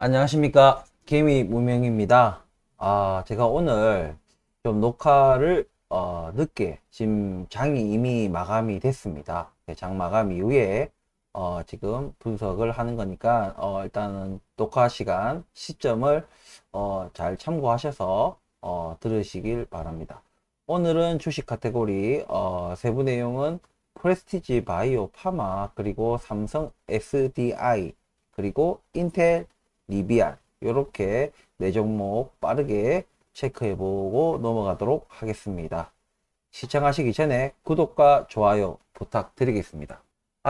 안녕하십니까. 개미 무명입니다. 제가 오늘 좀 녹화를 늦게, 지금 장이 이미 마감이 됐습니다. 장 마감 이후에 지금 분석을 하는 거니까 일단은 녹화 시간 시점을 잘 참고하셔서 들으시길 바랍니다. 오늘은 주식 카테고리 세부 내용은 프레스티지 바이오 파마, 그리고 삼성 SDI, 그리고 인텔 리비안, 이렇게 네 종목 빠르게 체크해보고 넘어가도록 하겠습니다. 시청하시기 전에 구독과 좋아요 부탁드리겠습니다.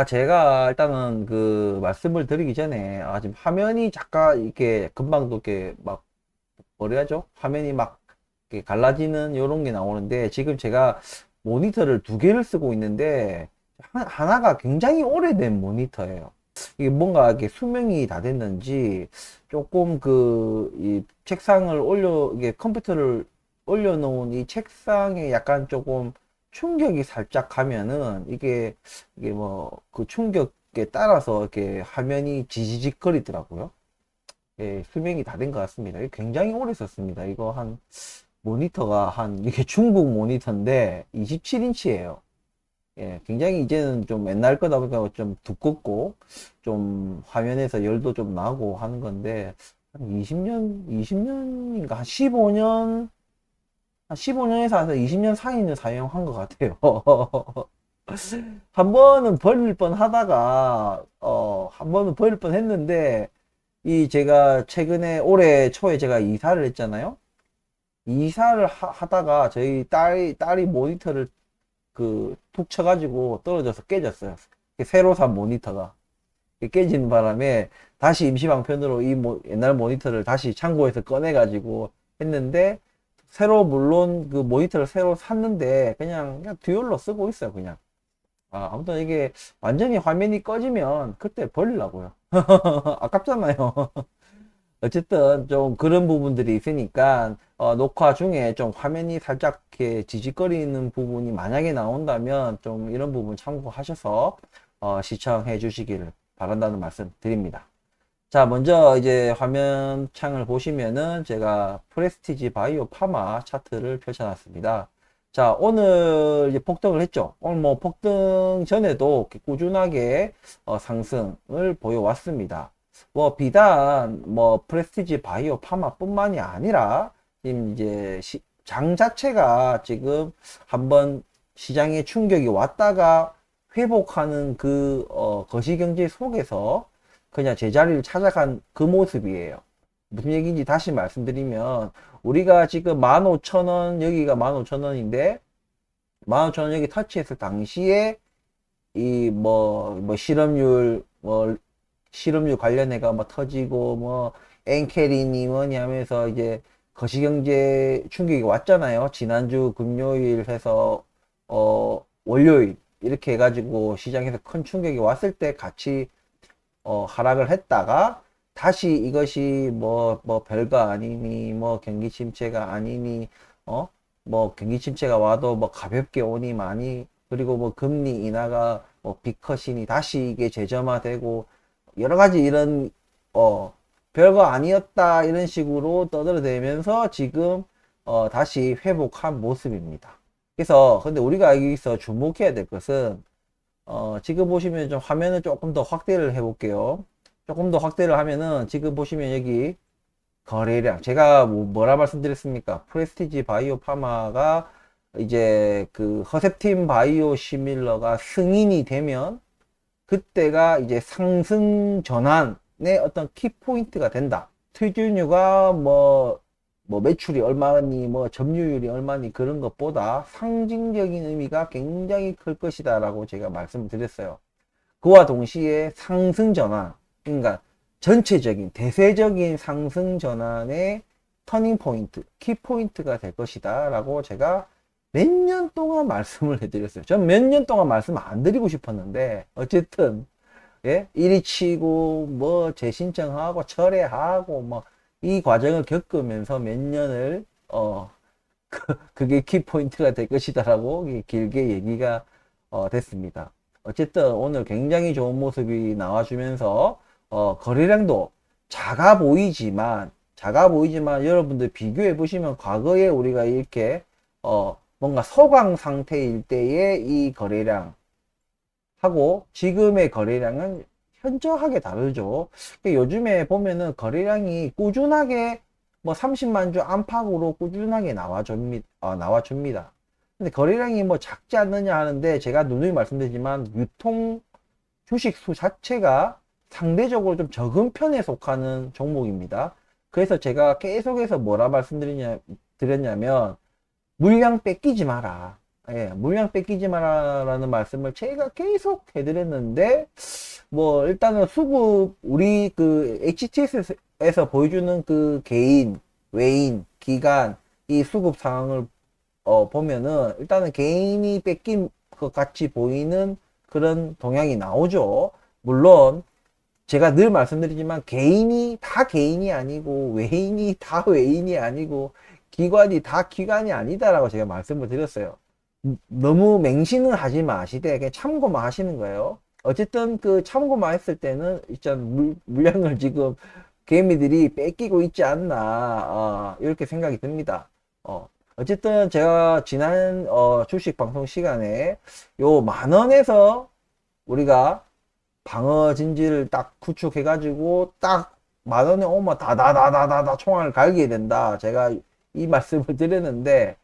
제가 일단은 그 말씀을 드리기 전에 지금 화면이 잠깐 이렇게 금방도 이렇게 막 뭐라 하죠? 화면이 막 이렇게 갈라지는 이런 게 나오는데, 지금 제가 모니터를 두 개를 쓰고 있는데 하나가 굉장히 오래된 모니터예요. 이게 뭔가 이렇게 수명이 다 됐는지 조금 이 책상을 이게 컴퓨터를 올려놓은 이 책상에 약간 조금 충격이 살짝 가면은 이게 뭐 그 충격에 따라서 이렇게 화면이 지지직 거리더라고요. 예, 수명이 다 된 것 같습니다. 이거 굉장히 오래 썼습니다. 이거 모니터가 이게 중국 모니터인데 27인치예요. 예, 굉장히 이제는 좀 옛날 거다 보니까 좀 두껍고, 좀 화면에서 열도 좀 나고 하는 건데, 한 20년인가, 한 15년, 한 15년에서 한 20년 사이는 사용한 것 같아요. 한 번은 버릴 뻔 하다가, 한 번은 버릴 뻔 했는데, 제가 최근에 올해 초에 제가 이사를 했잖아요. 이사를 하다가 저희 딸이 모니터를 툭 쳐가지고 떨어져서 깨졌어요. 새로 산 모니터가 깨지는 바람에 다시 임시방편으로 옛날 모니터를 다시 창고에서 꺼내가지고 했는데, 물론 그 모니터를 새로 샀는데 그냥 듀얼로 쓰고 있어요, 그냥. 아무튼 이게 완전히 화면이 꺼지면 그때 버리려고요. 아깝잖아요. 어쨌든 좀 그런 부분들이 있으니까 녹화 중에 좀 화면이 살짝 이렇게 지직거리는 부분이 만약에 나온다면 좀 이런 부분 참고하셔서 시청해 주시기를 바란다는 말씀 드립니다. 자, 먼저 이제 화면 창을 보시면은 제가 프레스티지 바이오 파마 차트를 펼쳐놨습니다. 자, 오늘 이제 폭등을 했죠. 오늘 뭐 폭등 전에도 꾸준하게 상승을 보여왔습니다. 뭐 비단 뭐 프레스티지 바이오 파마뿐만이 아니라 지금 이제 장 자체가 지금 한번 시장에 충격이 왔다가 회복하는 거시경제 속에서 그냥 제자리를 찾아간 그 모습이에요. 무슨 얘기인지 다시 말씀드리면, 우리가 지금 15,000원, 여기가 15,000원인데 15,000원 여기 터치했을 당시에 실업률 관련해가 뭐 터지고 뭐 엔캐리니 뭐니 하면서 이제 거시경제 충격이 왔잖아요. 지난주 금요일 해서 월요일 이렇게 해가지고 시장에서 큰 충격이 왔을 때 같이 하락을 했다가 다시 이것이 뭐 별거 아니니, 뭐 경기 침체가 아니니, 뭐 경기 침체가 와도 뭐 가볍게 오니 많이, 그리고 뭐 금리 인하가 뭐 빅컷이니 다시 이게 재점화되고 여러 가지 이런 별거 아니었다 이런 식으로 떠들어대면서 지금 다시 회복한 모습입니다. 그래서 근데 우리가 여기서 주목해야 될 것은 지금 보시면 좀 화면을 조금 더 확대를 해 볼게요. 조금 더 확대를 하면은 지금 보시면 여기 거래량, 제가 뭐라 말씀드렸습니까? 프레스티지 바이오 파마가 이제 그 허셉틴 바이오 시밀러가 승인이 되면 그때가 이제 상승 전환의 어떤 키포인트가 된다. 수주류가 뭐 매출이 얼마니, 뭐 점유율이 얼마니, 그런 것보다 상징적인 의미가 굉장히 클 것이다 라고 제가 말씀을 드렸어요. 그와 동시에 상승 전환, 그러니까 전체적인 대세적인 상승 전환의 터닝 포인트, 키 포인트가 될 것이다 라고 제가 몇 년 동안 말씀을 해드렸어요. 전 몇 년 동안 말씀 안 드리고 싶었는데 어쨌든 예? 이리 치고 뭐 재신청하고 철회하고 뭐 이 과정을 겪으면서 몇 년을 그게 키포인트가 될 것이다라고 길게 얘기가 됐습니다. 어쨌든 오늘 굉장히 좋은 모습이 나와주면서 거래량도 작아 보이지만 여러분들 비교해 보시면 과거에 우리가 이렇게 뭔가 소강 상태일 때의 이 거래량 하고 지금의 거래량은 현저하게 다르죠. 요즘에 보면은 거래량이 꾸준하게 뭐 30만 주 안팎으로 꾸준하게 나와줍니다. 근데 거래량이 뭐 작지 않느냐 하는데 제가 누누이 말씀드리지만 유통 주식 수 자체가 상대적으로 좀 적은 편에 속하는 종목입니다. 그래서 제가 계속해서 뭐라 드렸냐면 물량 뺏기지 마라. 예, 물량 뺏기지 마라라는 말씀을 제가 계속 해드렸는데, 뭐, 일단은 수급, 우리 그 HTS에서 보여주는 그 개인, 외인, 기간, 이 수급 상황을 보면은, 일단은 개인이 뺏긴 것 같이 보이는 그런 동향이 나오죠. 물론, 제가 늘 말씀드리지만 개인이 다 개인이 아니고 외인이 다 외인이 아니고 기관이 다 기관이 아니다라고 제가 말씀을 드렸어요. 너무 맹신은 하지 마시되 그냥 참고만 하시는 거예요. 어쨌든 그 참고만 했을 때는 일단 물량을 지금 개미들이 뺏기고 있지 않나 이렇게 생각이 듭니다. 어쨌든 제가 지난 주식 방송 시간에 요 10,000원에서 우리가 방어 진지를 딱 구축해가지고 딱 10,000원에 오면 다다다다다다 총알을 갈게 된다. 제가 이 말씀을 드렸는데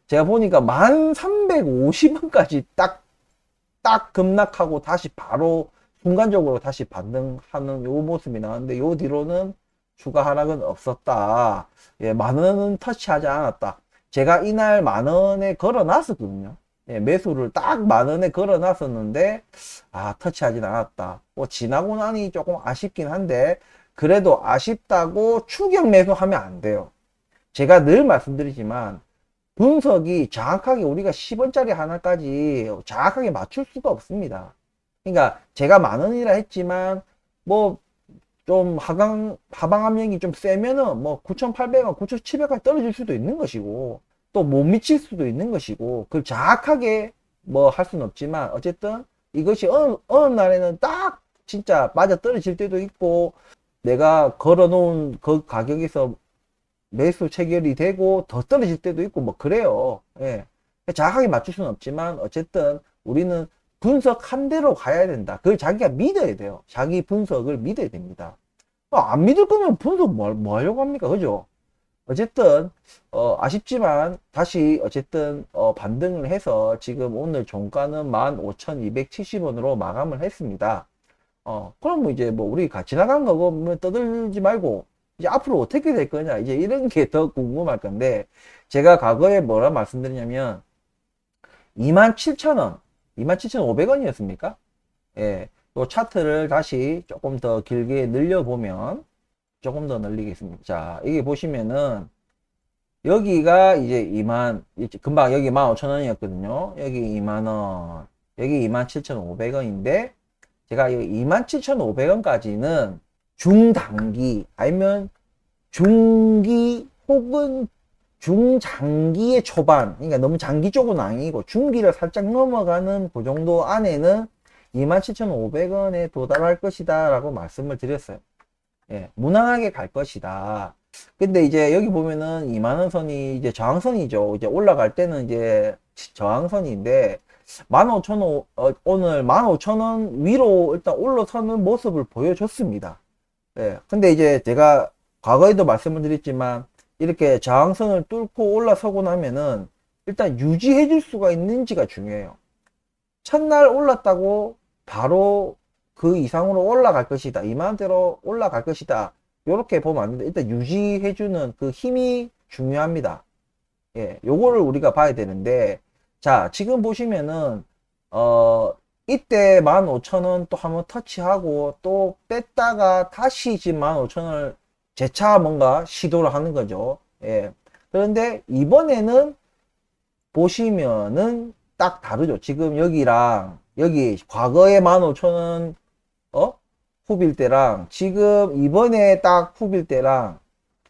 제가 보니까 1350원까지 딱 급락하고 다시 바로 순간적으로 다시 반등하는 요 모습이 나왔는데 요 뒤로는 추가 하락은 없었다. 예, 10,000원은 터치하지 않았다. 제가 이날 10,000원에 걸어 놨었거든요. 예, 매수를 딱 10,000원에 걸어 놨었는데 터치하진 않았다. 뭐 지나고 나니 조금 아쉽긴 한데 그래도 아쉽다고 추격 매수하면 안 돼요. 제가 늘 말씀드리지만 분석이 정확하게 우리가 10원짜리 하나까지 정확하게 맞출 수가 없습니다. 그러니까 제가 10,000원이라 했지만 뭐 좀 하방 압력이 좀 세면은 뭐 9,800원, 9,700원 떨어질 수도 있는 것이고 또 못 미칠 수도 있는 것이고 그걸 정확하게 뭐 할 수는 없지만 어쨌든 이것이 어느 날에는 딱 진짜 맞아 떨어질 때도 있고 내가 걸어 놓은 그 가격에서 매수 체결이 되고 더 떨어질 때도 있고 뭐 그래요. 예. 정확하게 맞출 수는 없지만 어쨌든 우리는 분석한 대로 가야 된다. 그걸 자기가 믿어야 돼요. 자기 분석을 믿어야 됩니다. 안 믿을 거면 분석 뭐 하려고 합니까? 그죠? 어쨌든 아쉽지만 다시 어쨌든 반등을 해서 지금 오늘 종가는 15,270원으로 마감을 했습니다. 그럼 뭐 이제 뭐 우리 같이 나간 거고 뭐 떠들지 말고 이제 앞으로 어떻게 될 거냐 이제 이런 게 더 궁금할 건데 제가 과거에 뭐라 말씀드리냐면 27,000원 27,500원이었습니까? 예, 요 차트를 다시 조금 더 길게 늘려보면 조금 더 늘리겠습니다. 자, 이게 보시면은 여기가 이제 금방 여기 15,000원이었거든요. 여기 20,000원, 여기 27,500원인데 제가 이 27,500원까지는 중단기 아니면 중기 혹은 중장기의 초반, 그러니까 너무 장기 쪽은 아니고 중기를 살짝 넘어가는 그 정도 안에는 27,500원에 도달할 것이다 라고 말씀을 드렸어요. 예, 무난하게 갈 것이다. 근데 이제 여기 보면은 20,000원 선이 이제 저항선이죠. 이제 올라갈 때는 이제 저항선인데 15,000원, 오늘 15,000원 위로 일단 올라서는 모습을 보여줬습니다. 예, 근데 이제 제가 과거에도 말씀을 드렸지만 이렇게 저항선을 뚫고 올라서고 나면은 일단 유지해 줄 수가 있는지가 중요해요. 첫날 올랐다고 바로 그 이상으로 올라갈 것이다. 이만대로 올라갈 것이다. 이렇게 보면 안 되는데 일단 유지해 주는 그 힘이 중요합니다. 예, 요거를 우리가 봐야 되는데 자, 지금 보시면은 이때 15,000원 또 한번 터치하고 또 뺐다가 다시 지금 15,000원을 재차 뭔가 시도를 하는 거죠. 예. 그런데 이번에는 보시면은 딱 다르죠. 지금 여기랑 여기 과거에 15,000원 후빌 때랑 지금 이번에 딱 후빌 때랑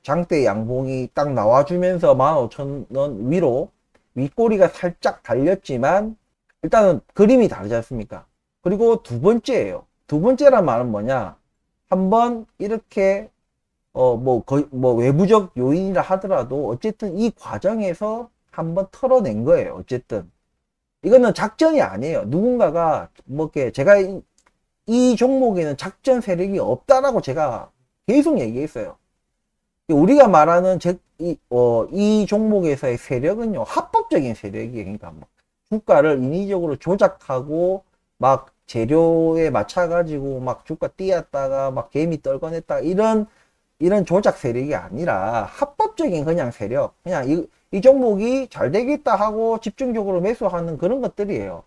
장대 양봉이 딱 나와주면서 15,000원 위로 윗꼬리가 살짝 달렸지만 일단은 그림이 다르지 않습니까? 그리고 두 번째예요. 두 번째란 말은 뭐냐? 한번 이렇게 뭐 외부적 요인이라 하더라도 어쨌든 이 과정에서 한번 털어낸 거예요. 어쨌든 이거는 작전이 아니에요. 누군가가 뭐 이렇게 제가 이 종목에는 작전 세력이 없다라고 제가 계속 얘기했어요. 우리가 말하는 이 종목에서의 세력은요, 합법적인 세력이에요. 그러니까 뭐 주가를 인위적으로 조작하고 막 재료에 맞춰가지고 막 주가 띄었다가 막 개미 떨궈냈다가 이런 조작 세력이 아니라 합법적인 그냥 세력, 그냥 이 종목이 잘 되겠다 하고 집중적으로 매수하는 그런 것들이에요.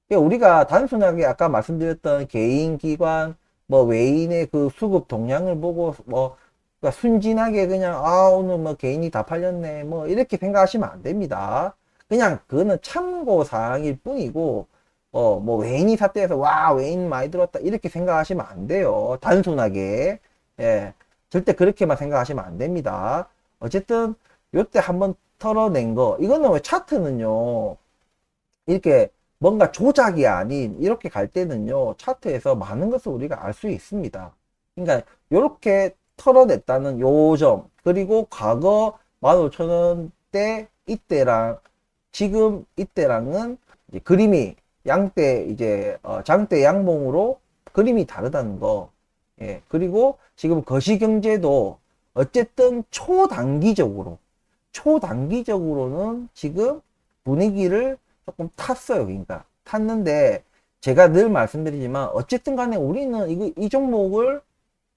우리가 단순하게 아까 말씀드렸던 개인, 기관, 뭐 외인의 그 수급 동향을 보고 뭐 그러니까 순진하게 그냥 오늘 뭐 개인이 다 팔렸네 뭐 이렇게 생각하시면 안 됩니다. 그냥 그거는 참고 사항일 뿐이고 뭐 외인이 샀다 해서 와 외인 많이 들었다 이렇게 생각하시면 안 돼요. 단순하게. 예, 절대 그렇게만 생각하시면 안 됩니다. 어쨌든 요때 한번 털어낸 거 이거는 왜 차트는요 이렇게 뭔가 조작이 아닌 이렇게 갈 때는요 차트에서 많은 것을 우리가 알 수 있습니다. 그러니까 이렇게 털어냈다는 요점 그리고 과거 15,000원대 이때랑 지금 이때랑은 이제 그림이 양대 이제 장대 양봉으로 그림이 다르다는 거. 예. 그리고 지금 거시경제도 어쨌든 초단기적으로는 지금 분위기를 조금 탔어요. 그러니까 탔는데 제가 늘 말씀드리지만 어쨌든 간에 우리는 이 종목을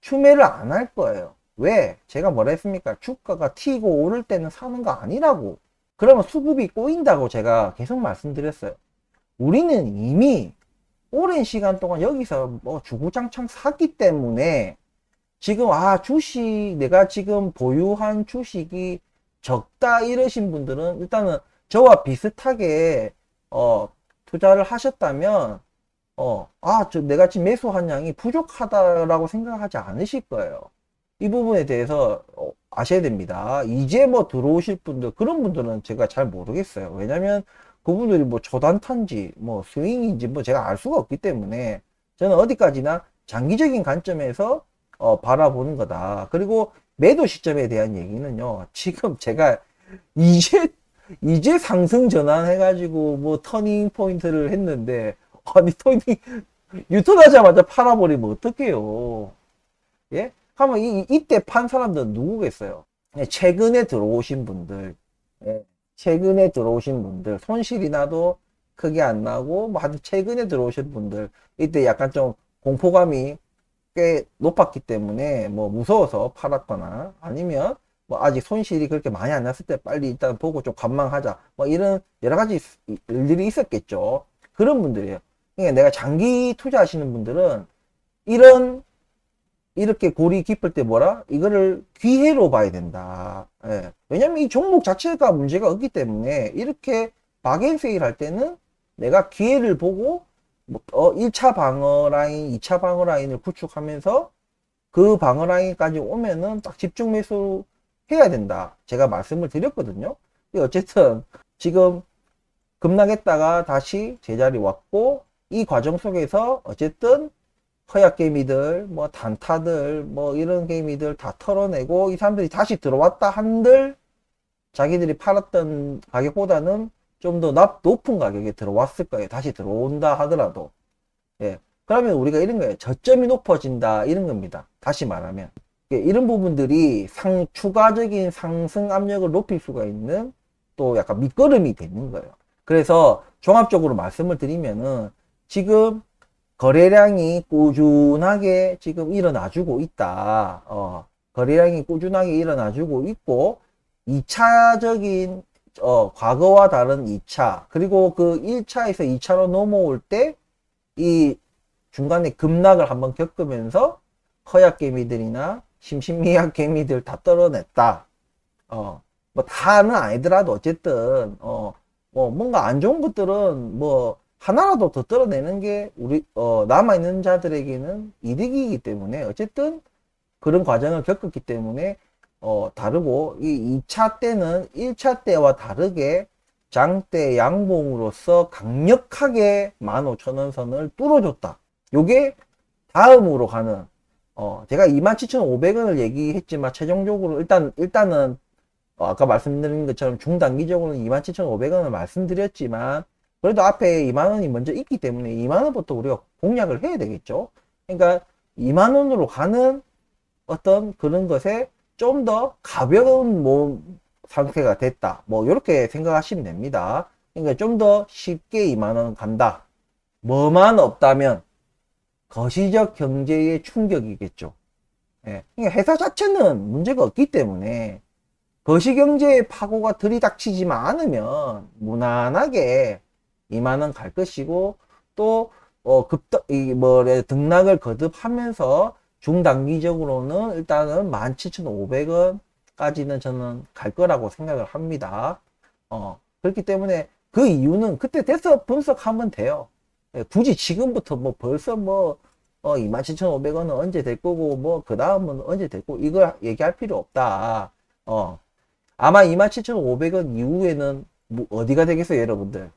추매를 안 할 거예요. 왜? 제가 뭐라 했습니까? 주가가 튀고 오를 때는 사는 거 아니라고. 그러면 수급이 꼬인다고 제가 계속 말씀드렸어요. 우리는 이미 오랜 시간 동안 여기서 뭐 주구장창 샀기 때문에 지금 주식 내가 지금 보유한 주식이 적다 이러신 분들은 일단은 저와 비슷하게 투자를 하셨다면 내가 지금 매수한 양이 부족하다라고 생각하지 않으실 거예요. 이 부분에 대해서 아셔야 됩니다. 이제 뭐 들어오실 분들, 그런 분들은 제가 잘 모르겠어요. 왜냐면 그분들이 뭐 초단타인지, 뭐 스윙인지 뭐 제가 알 수가 없기 때문에 저는 어디까지나 장기적인 관점에서 바라보는 거다. 그리고 매도 시점에 대한 얘기는요, 지금 제가 이제, 이제 상승 전환해가지고 뭐 터닝 포인트를 했는데, 아니, 유턴하자마자 팔아버리면 어떡해요. 예? 하면 이때 판 사람들은 누구겠어요? 예, 최근에 들어오신 분들, 예, 최근에 들어오신 분들, 손실이 나도 크게 안 나고, 뭐, 하여튼 최근에 들어오신 분들, 이때 약간 좀 공포감이 꽤 높았기 때문에, 뭐, 무서워서 팔았거나, 아니면, 뭐, 아직 손실이 그렇게 많이 안 났을 때 빨리 일단 보고 좀 관망하자. 뭐, 이런 여러 가지 일들이 있었겠죠. 그런 분들이에요. 그러니까 내가 장기 투자하시는 분들은, 이렇게 골이 깊을 때 이거를 기회로 봐야 된다. 예. 왜냐면 이 종목 자체가 문제가 없기 때문에 이렇게 박앤세일 할 때는 내가 기회를 보고 1차 방어 라인, 2차 방어 라인을 구축하면서 그 방어 라인까지 오면은 딱 집중 매수 해야 된다. 제가 말씀을 드렸거든요. 어쨌든 지금 급락했다가 다시 제자리 왔고 이 과정 속에서 어쨌든 허약 개미들, 뭐 단타들, 뭐 이런 개미들 다 털어내고 이 사람들이 다시 들어왔다 한들 자기들이 팔았던 가격보다는 좀 더 높은 가격에 들어왔을 거예요. 다시 들어온다 하더라도. 예. 그러면 우리가 이런 거예요. 저점이 높아진다. 이런 겁니다. 다시 말하면. 예, 이런 부분들이 추가적인 상승 압력을 높일 수가 있는 또 약간 밑거름이 되는 거예요. 그래서 종합적으로 말씀을 드리면은 지금 거래량이 꾸준하게 지금 일어나주고 있다. 거래량이 꾸준하게 일어나주고 있고 2차적인 과거와 다른 2차 그리고 그 1차에서 2차로 넘어올 때 이 중간에 급락을 한번 겪으면서 허약 개미들이나 심신미약 개미들 다 떨어냈다. 뭐 다는 아니더라도 어쨌든 뭐 뭔가 안 좋은 것들은 뭐 하나라도 더 떨어내는 게 우리 남아있는 자들에게는 이득이기 때문에 어쨌든 그런 과정을 겪었기 때문에 다르고 이 2차 때는 1차 때와 다르게 장대 양봉으로서 강력하게 15,000원 선을 뚫어줬다. 요게 다음으로 가는 제가 27,500원을 얘기했지만, 최종적으로 일단은, 아까 말씀드린 것처럼 중단기적으로는 27,500원을 말씀드렸지만, 그래도 앞에 2만원이 먼저 있기 때문에 2만원부터 우리가 공략을 해야 되겠죠. 그러니까 2만원으로 가는 어떤 그런 것에 좀 더 가벼운 몸 상태가 됐다. 뭐, 이렇게 생각하시면 됩니다. 그러니까 좀 더 쉽게 2만원 간다. 뭐만 없다면, 거시적 경제의 충격이겠죠. 예. 그러니까 회사 자체는 문제가 없기 때문에, 거시경제의 파고가 들이닥치지만 않으면, 무난하게 2만원 갈 것이고, 또, 등락을 거듭하면서, 중단기적으로는 일단은 17,500원까지는 저는 갈 거라고 생각을 합니다. 그렇기 때문에 그 이유는 그때 돼서 분석하면 돼요. 예, 굳이 지금부터 뭐 벌써 27,500원은 언제 될 거고, 그 다음은 언제 될 거고, 이걸 얘기할 필요 없다. 아마 27,500원 이후에는 어디가 되겠어요, 여러분들?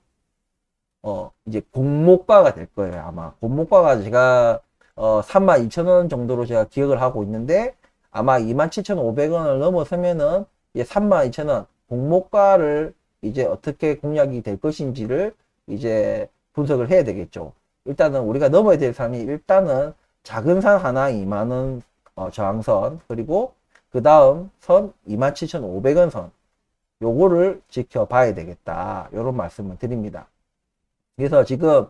이제 공모가가 될 거예요, 아마. 공모가가 제가 32,000원 정도로 제가 기억을 하고 있는데, 아마 27,500원을 넘어서면은 이제 32,000원 공모가를 이제 어떻게 공략이 될 것인지를 이제 분석을 해야 되겠죠. 일단은 우리가 넘어야 될 산이 일단은 작은 산 하나 2만원 저항선, 그리고 그 다음 선 27,500원 선, 요거를 지켜봐야 되겠다, 요런 말씀을 드립니다. 그래서 지금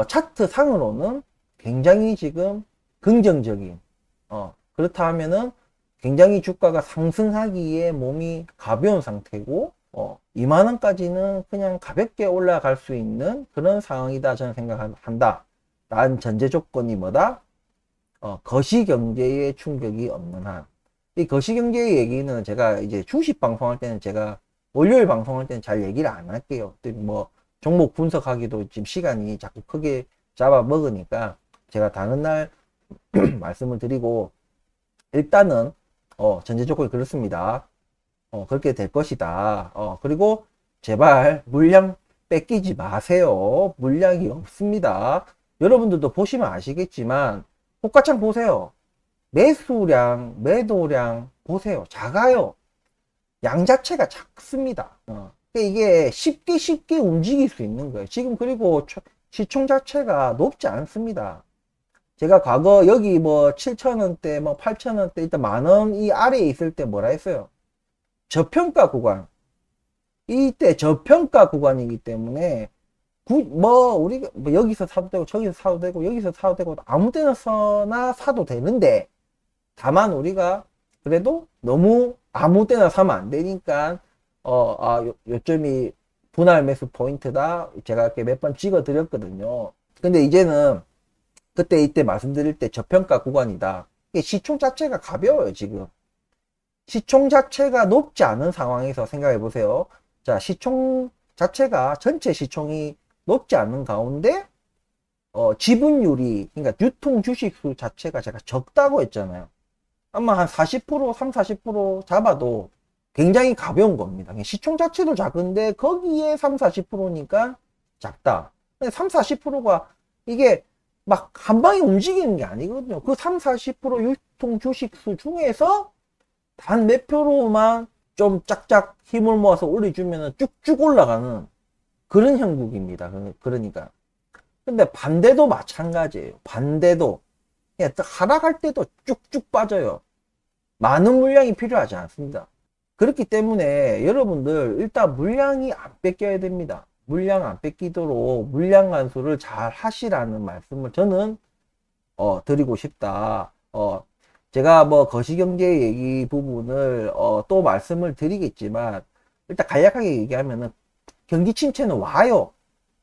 차트 상으로는 굉장히 지금 긍정적인, 그렇다 하면은 굉장히 주가가 상승하기에 몸이 가벼운 상태고, 2만원까지는 그냥 가볍게 올라갈 수 있는 그런 상황이다, 저는 생각한다. 난 전제 조건이 뭐다? 거시경제의 충격이 없는 한. 이 거시경제의 얘기는 제가 이제 주식 방송할 때는, 제가 월요일 방송할 때는 잘 얘기를 안 할게요. 뭐 종목 분석하기도 지금 시간이 자꾸 크게 잡아먹으니까 제가 다른 날 말씀을 드리고, 일단은 전제 조건이 그렇습니다. 그렇게 될 것이다. 그리고 제발 물량 뺏기지 마세요. 물량이 없습니다. 여러분들도 보시면 아시겠지만, 호가창 보세요. 매수량, 매도량 보세요. 작아요. 양 자체가 작습니다. 이게 쉽게 움직일 수 있는 거예요. 지금 그리고 시총 자체가 높지 않습니다. 제가 과거 여기 뭐 7,000원대, 뭐 8,000원대, 일단 만원 이 아래에 있을 때 뭐라 했어요? 저평가 구간. 이때 저평가 구간이기 때문에 우리가 뭐 여기서 사도 되고 저기서 사도 되고 여기서 사도 되고 아무 데나 사도 되는데, 다만 우리가 그래도 너무 아무 때나 사면 안 되니까 요점이 분할 매수 포인트다, 제가 이렇게 몇 번 찍어 드렸거든요. 근데 이제는 그때 이때 말씀드릴 때 저평가 구간이다. 시총 자체가 가벼워요. 지금 시총 자체가 높지 않은 상황에서 생각해 보세요. 자, 시총 자체가, 전체 시총이 높지 않은 가운데 지분율이, 그러니까 유통 주식수 자체가 제가 적다고 했잖아요. 아마 한 40%, 3, 40% 잡아도 굉장히 가벼운 겁니다. 시총 자체도 작은데 거기에 3, 40%니까 작다. 근데 3, 40%가 이게 막 한 방에 움직이는 게 아니거든요. 그 3, 40% 유통 주식수 중에서 단 몇 프로만 좀 짝짝 힘을 모아서 올려주면 쭉쭉 올라가는 그런 형국입니다. 그러니까. 근데 반대도 마찬가지예요. 반대도. 하락할 때도 쭉쭉 빠져요. 많은 물량이 필요하지 않습니다. 그렇기 때문에 여러분들 일단 물량이 안 뺏겨야 됩니다. 물량 안 뺏기도록 물량 간수를 잘 하시라는 말씀을 저는 드리고 싶다. 제가 뭐 거시경제 얘기 부분을 또 말씀을 드리겠지만, 일단 간략하게 얘기하면은 경기 침체는 와요.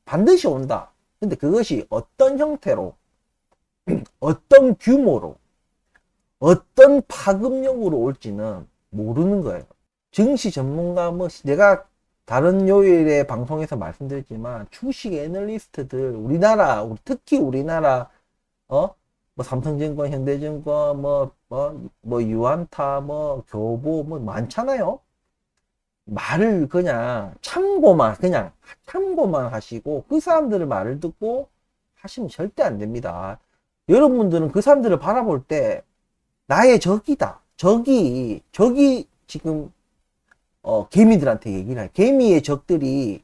반드시 온다. 근데 그것이 어떤 형태로, 어떤 규모로, 어떤 파급력으로 올지는 모르는 거예요. 증시 전문가, 내가 다른 요일에 방송에서 말씀드렸지만, 주식 애널리스트들, 특히 우리나라, 삼성증권, 현대증권, 유한타, 교보, 많잖아요. 말을 그냥 참고만 하시고, 그 사람들의 말을 듣고 하시면 절대 안 됩니다. 여러분들은 그 사람들을 바라볼 때 나의 적이다. 적이 지금 개미들한테 얘기를 해요. 개미의 적들이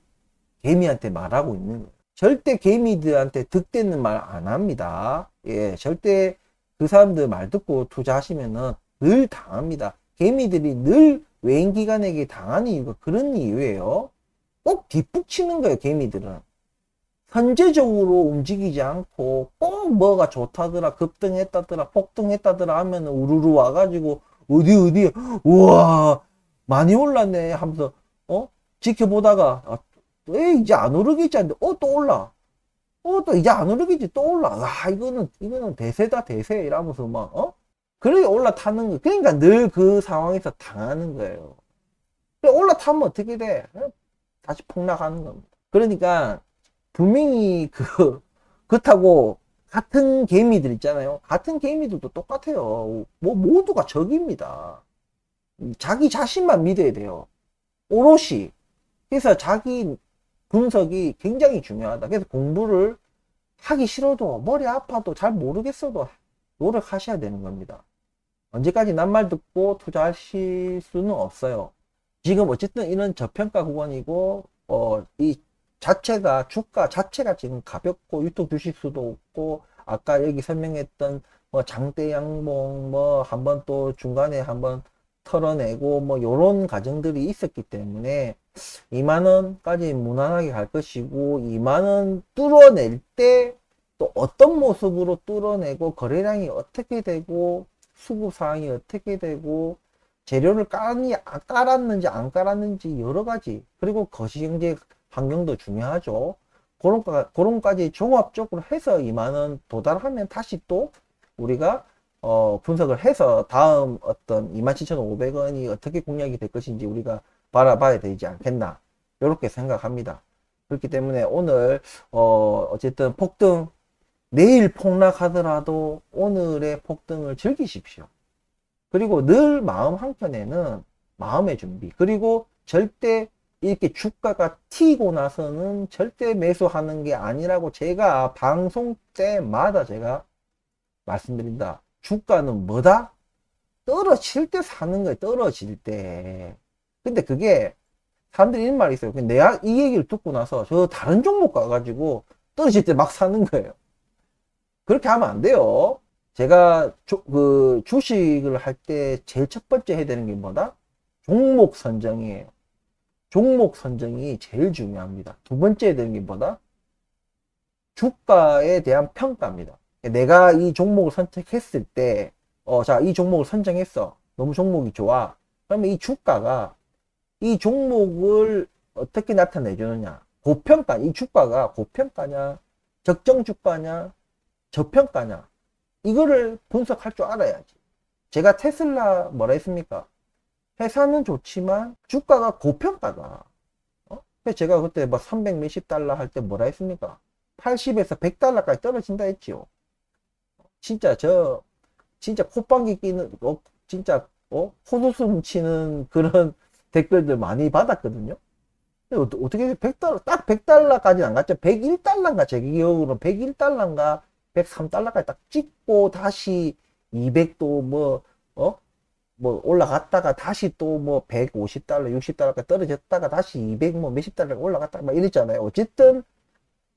개미한테 말하고 있는 거예요. 절대 개미들한테 득대는 말 안 합니다. 예, 절대 그 사람들 말 듣고 투자하시면은 늘 당합니다. 개미들이 늘 외인기관에게 당하는 이유가 그런 이유예요. 꼭 뒷북치는 거예요, 개미들은. 선제적으로 움직이지 않고 꼭 뭐가 좋다더라, 급등했다더라, 폭등했다더라 하면 우르르 와가지고 어디 우와 많이 올랐네 하면서 지켜보다가 왜 이제 안 오르겠지 하는데 또 올라, 또 이제 안 오르겠지 또 올라. 이거는 대세다 대세 이러면서 막 그래 올라타는 거. 그러니까 늘 그 상황에서 당하는 거예요. 올라타면 어떻게 돼? 다시 폭락하는 겁니다. 그러니까 분명히 그렇다고 같은 개미들 있잖아요. 같은 개미들도 똑같아요. 뭐 모두가 적입니다. 자기 자신만 믿어야 돼요. 오롯이. 그래서 자기 분석이 굉장히 중요하다. 그래서 공부를 하기 싫어도 머리 아파도 잘 모르겠어도 노력하셔야 되는 겁니다. 언제까지 낱말 듣고 투자하실 수는 없어요. 지금 어쨌든 이런 저평가 구간이고 이 자체가 주가 자체가 지금 가볍고 유통 주식수도 없고 아까 여기 설명했던 뭐 장대 양봉 뭐 한번 또 중간에 한번 털어내고 뭐 요런 과정들이 있었기 때문에 2만원까지 무난하게 갈 것이고 2만원 뚫어낼 때 또 어떤 모습으로 뚫어내고 거래량이 어떻게 되고 수급 상황이 어떻게 되고 재료를 깔았는지 안 깔았는지 여러 가지, 그리고 거시경제 환경도 중요하죠. 그런까지 종합적으로 해서 2만원 도달하면 다시 또 우리가 분석을 해서 다음 어떤 27,500원이 어떻게 공략이 될 것인지 우리가 바라봐야 되지 않겠나 이렇게 생각합니다. 그렇기 때문에 오늘 어쨌든 폭등, 내일 폭락하더라도 오늘의 폭등을 즐기십시오. 그리고 늘 마음 한켠에는 마음의 준비, 그리고 절대 이렇게 주가가 튀고 나서는 절대 매수하는 게 아니라고 제가 방송 때마다 제가 말씀드린다. 주가는 뭐다? 떨어질 때 사는 거예요. 떨어질 때. 근데 그게 사람들이 이런 말이 있어요. 내가 이 얘기를 듣고 나서 저 다른 종목 가가지고 떨어질 때 막 사는 거예요. 그렇게 하면 안 돼요. 제가 주식을 할 때 제일 첫 번째 해야 되는 게 뭐다? 종목 선정이에요. 종목 선정이 제일 중요합니다. 두 번째 해야 되는 게 뭐다? 주가에 대한 평가입니다. 내가 이 종목을 선택했을 때, 자, 이 종목을 선정했어. 너무 종목이 좋아. 그러면 이 주가가 이 종목을 어떻게 나타내주느냐? 고평가, 이 주가가 고평가냐? 적정 주가냐? 저평가냐? 이거를 분석할 줄 알아야지. 제가 테슬라 뭐라 했습니까? 회사는 좋지만 주가가 고평가다. 그래서 제가 그때 뭐 300 몇십 달러 할 때 뭐라 했습니까? 80에서 100달러까지 떨어진다 했지요. 진짜 진짜 콧방귀 끼는 진짜 코웃음 치는 그런 댓글들 많이 받았거든요. 근데 어떻게 100달러, 딱 100달러까지는 안 갔죠. 101달러인가, 제 기억으로 101달러인가 103달러까지 딱 찍고 다시 200도 뭐 올라갔다가 다시 또 뭐 150달러 60달러까지 떨어졌다가 다시 200 뭐 몇십 달러가 올라갔다가 막 이랬잖아요. 어쨌든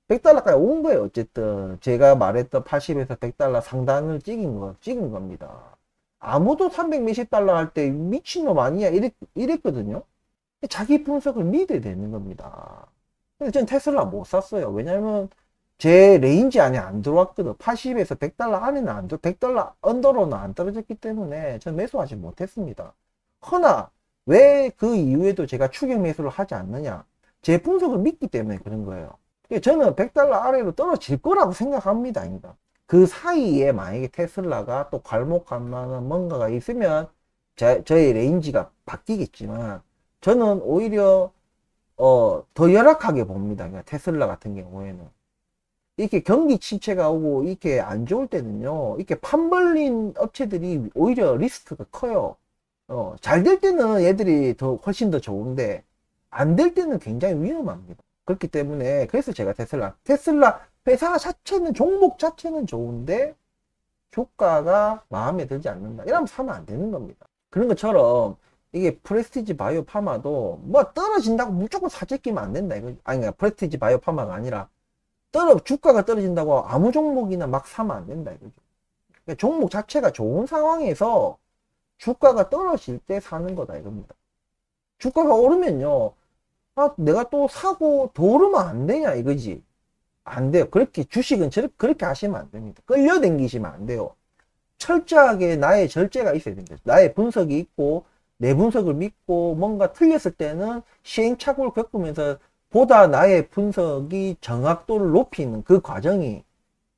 100달러까지 온 거예요. 어쨌든 제가 말했던 80에서 100달러 상단을 찍은 겁니다. 아무도 300 몇십 달러 할 때 미친놈 아니야 이랬거든요. 자기 분석을 믿어야 되는 겁니다. 근데 전 테슬라 못 샀어요. 왜냐면 제 레인지 안에 안 들어왔거든. 80에서 100달러 안에는 안 들어, 100달러 언더로는 안 떨어졌기 때문에 전 매수하지 못했습니다. 허나 왜 그 이후에도 제가 추격 매수를 하지 않느냐? 제 분석을 믿기 때문에 그런 거예요. 저는 100달러 아래로 떨어질 거라고 생각합니다. 그 사이에 만약에 테슬라가 또 괄목할 만한 뭔가가 있으면 저의 레인지가 바뀌겠지만 저는 오히려 더 열악하게 봅니다. 그러니까 테슬라 같은 경우에는 이렇게 경기 침체가 오고 이렇게 안 좋을 때는요, 이렇게 판벌린 업체들이 오히려 리스크가 커요. 잘 될 때는 얘들이 훨씬 더 좋은데 안 될 때는 굉장히 위험합니다. 그렇기 때문에 그래서 제가 테슬라 회사 자체는 종목 자체는 좋은데 주가가 마음에 들지 않는다. 이러면 사면 안 되는 겁니다. 그런 것처럼 이게 프레스티지 바이오 파마도 뭐 떨어진다고 무조건 사재 끼면 안 된다. 이거 아니 그러니까 프레스티지 바이오 파마가 아니라 주가가 떨어진다고 아무 종목이나 막 사면 안 된다 이거죠. 그러니까 종목 자체가 좋은 상황에서 주가가 떨어질 때 사는 거다 이겁니다. 주가가 오르면요, 아 내가 또 사고 더 오르면 안 되냐 이거지. 안 돼요. 그렇게 주식은 그렇게 하시면 안 됩니다. 끌려당기시면 안 돼요. 철저하게 나의 절제가 있어야 됩니다. 나의 분석이 있고 내 분석을 믿고 뭔가 틀렸을 때는 시행착오를 겪으면서 보다 나의 분석이 정확도를 높이는 그 과정이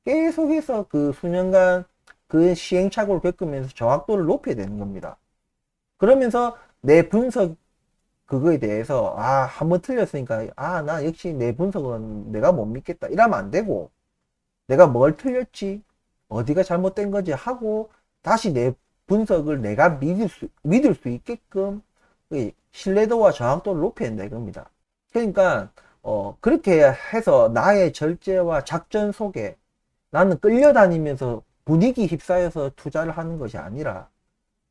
계속해서 그 수년간 그 시행착오를 겪으면서 정확도를 높여야 되는 겁니다. 그러면서 내 분석 그거에 대해서 한번 틀렸으니까 나 역시 내 분석은 내가 못 믿겠다 이러면 안 되고, 내가 뭘 틀렸지 어디가 잘못된 거지 하고 다시 내 분석을 내가 믿을 수 있게끔 신뢰도와 정확도를 높여야 된다 이겁니다. 그러니까 그렇게 해서 나의 절제와 작전 속에 나는 끌려다니면서 분위기 휩싸여서 투자를 하는 것이 아니라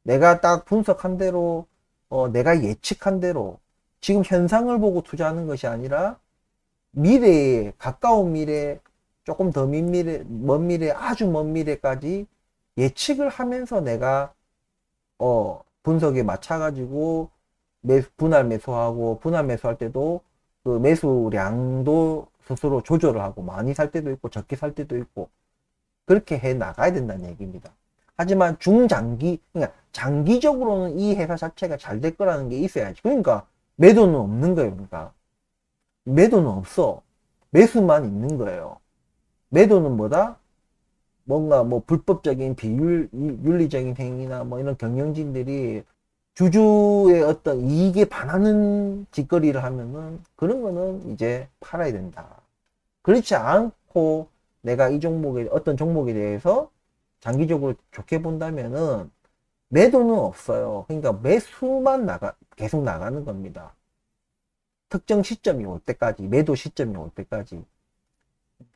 내가 딱 분석한 대로 내가 예측한 대로 지금 현상을 보고 투자하는 것이 아니라 미래에 가까운 미래, 조금 더 먼 미래, 아주 먼 미래까지 예측을 하면서 내가 분석에 맞춰 가지고 분할 매수하고, 분할 매수할 때도 그 매수량도 스스로 조절을 하고 많이 살 때도 있고 적게 살 때도 있고 그렇게 해 나가야 된다는 얘기입니다. 하지만 중장기, 그러니까 장기적으로는 이 회사 자체가 잘 될 거라는 게 있어야지. 그러니까 매도는 없는 거예요. 그러니까 매도는 없어. 매수만 있는 거예요. 매도는 뭐다? 뭔가 뭐 불법적인 비윤리적인 행위나 뭐 이런 경영진들이 주주의 어떤 이익에 반하는 짓거리를 하면은 그런 거는 이제 팔아야 된다. 그렇지 않고 내가 이 종목에 어떤 종목에 대해서 장기적으로 좋게 본다면은 매도는 없어요. 그러니까 매수만 계속 나가는 겁니다. 특정 시점이 올 때까지, 매도 시점이 올 때까지.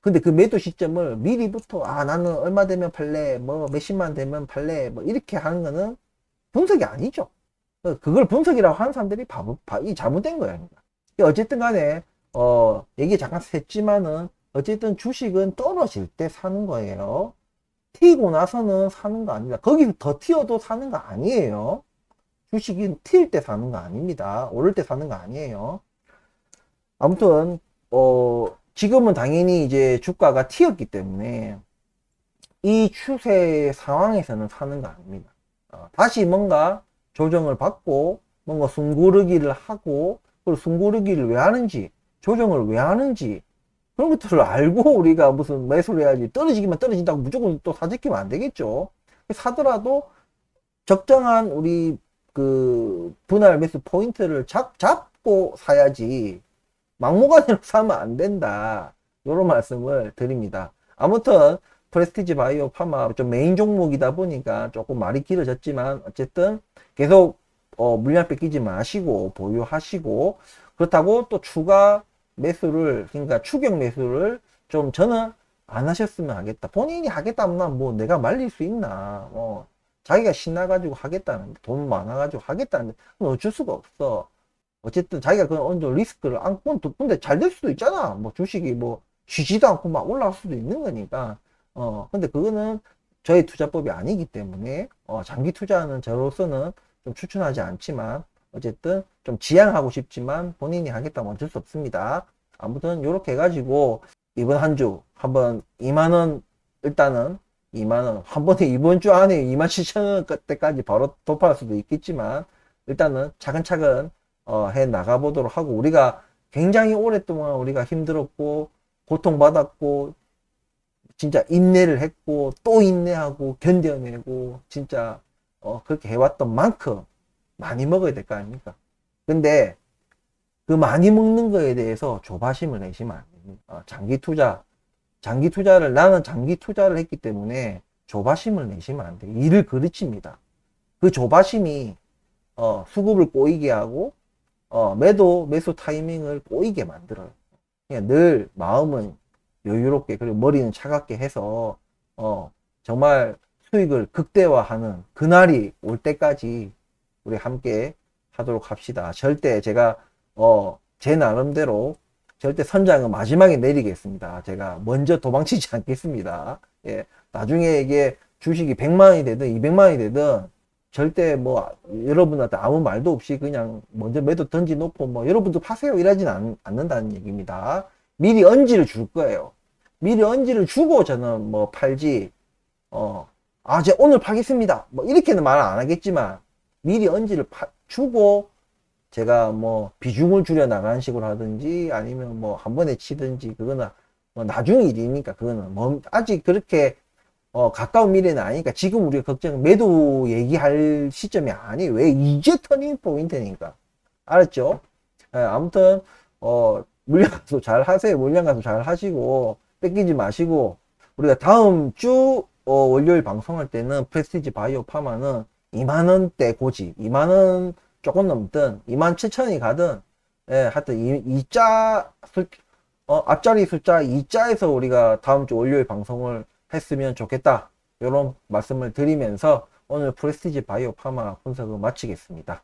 근데 그 매도 시점을 미리부터 나는 얼마 되면 팔래, 뭐 몇십만 되면 팔래, 뭐 이렇게 하는 거는 분석이 아니죠. 그걸 분석이라고 하는 사람들이 이 잘못된 거예요. 어쨌든 간에 얘기 잠깐 했지만은 어쨌든 주식은 떨어질 때 사는 거예요. 튀고 나서는 사는 거 아닙니다. 거기서 더 튀어도 사는 거 아니에요. 주식은 튈 때 사는 거 아닙니다. 오를 때 사는 거 아니에요. 아무튼 지금은 당연히 이제 주가가 튀었기 때문에 이 추세 상황에서는 사는 거 아닙니다. 다시 뭔가 조정을 받고 뭔가 숨고르기를 하고, 그리고 숨고르기를 왜 하는지, 조정을 왜 하는지 그런 것들을 알고 우리가 무슨 매수를 해야지. 떨어지기만 떨어진다고 무조건 또 사재끼면 안 되겠죠. 사더라도 적정한 우리 그 분할 매수 포인트를 잡고 사야지 막무가내로 사면 안 된다. 이런 말씀을 드립니다. 아무튼 프레스티지 바이오 파마 좀 메인 종목이다 보니까 조금 말이 길어졌지만 어쨌든 계속 물량 뺏기지 마시고 보유하시고, 그렇다고 또 추가 매수를, 그러니까 추격 매수를 좀 저는 안 하셨으면 하겠다. 본인이 하겠다면 뭐 내가 말릴 수 있나. 자기가 신나가지고 하겠다는데, 돈 많아가지고 하겠다는데 어쩔 수가 없어. 어쨌든 자기가 그 어느 정도 리스크를 안고, 근데 잘 될 수도 있잖아. 뭐 주식이 뭐 쉬지도 않고 막 올라갈 수도 있는 거니까. 근데 그거는 저의 투자법이 아니기 때문에 장기 투자는 저로서는 좀 추천하지 않지만, 어쨌든 좀 지양하고 싶지만 본인이 하겠다면 어쩔 수 없습니다. 아무튼 이렇게 해가지고 이번 한 주 한번 2만원, 일단은 2만원 한 번에 이번 주 안에 27,000원 때까지 바로 돌파할 수도 있겠지만 일단은 차근차근 해 나가 보도록 하고, 우리가 굉장히 오랫동안 우리가 힘들었고 고통받았고 진짜 인내를 했고 또 인내하고 견뎌내고 진짜 그렇게 해왔던 만큼 많이 먹어야 될 거 아닙니까? 근데 그 많이 먹는 거에 대해서 조바심을 내시면 안 됩니다. 나는 장기 투자를 했기 때문에 조바심을 내시면 안 돼요. 일을 그르칩니다. 그 조바심이 수급을 꼬이게 하고 매수 타이밍을 꼬이게 만들어요. 그냥 늘 마음은 여유롭게, 그리고 머리는 차갑게 해서 정말 수익을 극대화하는 그날이 올 때까지 우리 함께 하도록 합시다. 절대 제가 제 나름대로 절대 선장은 마지막에 내리겠습니다. 제가 먼저 도망치지 않겠습니다. 예, 나중에 이게 주식이 100만원이 되든 200만원이 되든 절대 뭐 여러분한테 아무 말도 없이 그냥 먼저 매도 던지 놓고 뭐 여러분도 파세요 이러진 않는다는 얘기입니다. 미리 언지를 줄 거예요. 미리 언지를 주고 저는 뭐 팔지 제가 오늘 팔겠습니다 뭐 이렇게는 말 안 하겠지만 미리 언지를 주고 제가 뭐 비중을 줄여 나가는 식으로 하든지 아니면 뭐 한 번에 치든지 그거는 뭐 나중 일이니까 그거는 뭐 아직 그렇게 가까운 미래는 아니니까 지금 우리가 걱정 매도 얘기할 시점이 아니에요. 왜 이제 터닝 포인트니까 알았죠? 예, 아무튼 물량 가서 잘 하세요. 물량 가서 잘 하시고 뺏기지 마시고 우리가 다음 주 월요일 방송할 때는 프레스티지 바이오 파마는 2만원대 고지 2만원 조금 넘든 27,000원이 가든 예, 하여튼 이자 앞자리 숫자 2자에서 우리가 다음 주 월요일 방송을 했으면 좋겠다 이런 말씀을 드리면서 오늘 프레스티지 바이오 파마 분석을 마치겠습니다.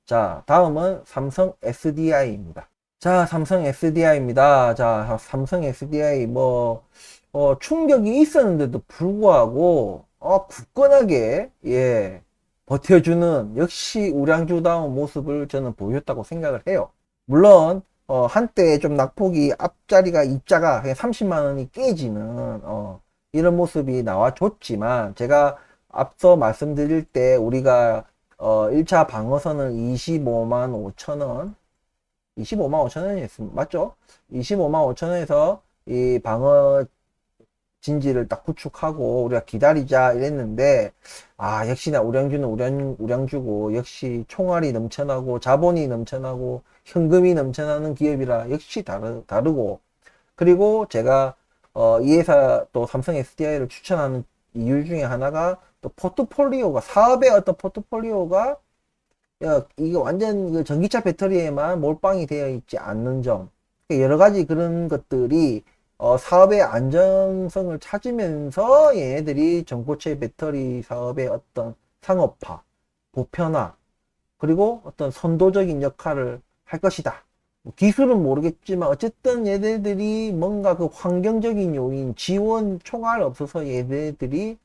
자, 다음은 삼성 SDI입니다. 자, 삼성 SDI입니다. 자, 삼성 SDI 충격이 있었는데도 불구하고 굳건하게 예 버텨주는 역시 우량주다운 모습을 저는 보였다고 생각을 해요. 물론 한때 좀 낙폭이 앞자리가 입자가 그냥 30만원이 깨지는 이런 모습이 나와줬지만 제가 앞서 말씀드릴 때 우리가 1차 방어선을 25만 5천원 25만 5천원이었습니다. 맞죠? 25만 5천원에서 이 방어 진지를 딱 구축하고 우리가 기다리자 이랬는데 역시나 우량주는 우량주고 역시 총알이 넘쳐나고 자본이 넘쳐나고 현금이 넘쳐나는 기업이라 역시 다르고 그리고 제가 이 회사 또 삼성 SDI를 추천하는 이유 중에 하나가 또 포트폴리오가 사업의 어떤 포트폴리오가 이게 완전 그 전기차 배터리에만 몰빵이 되어 있지 않는 점 여러 가지 그런 것들이 사업의 안정성을 찾으면서 얘네들이 전고체 배터리 사업의 어떤 상업화, 보편화, 그리고 어떤 선도적인 역할을 할 것이다. 뭐 기술은 모르겠지만 어쨌든 얘네들이 뭔가 그 환경적인 요인, 지원, 총알 없어서 얘네들이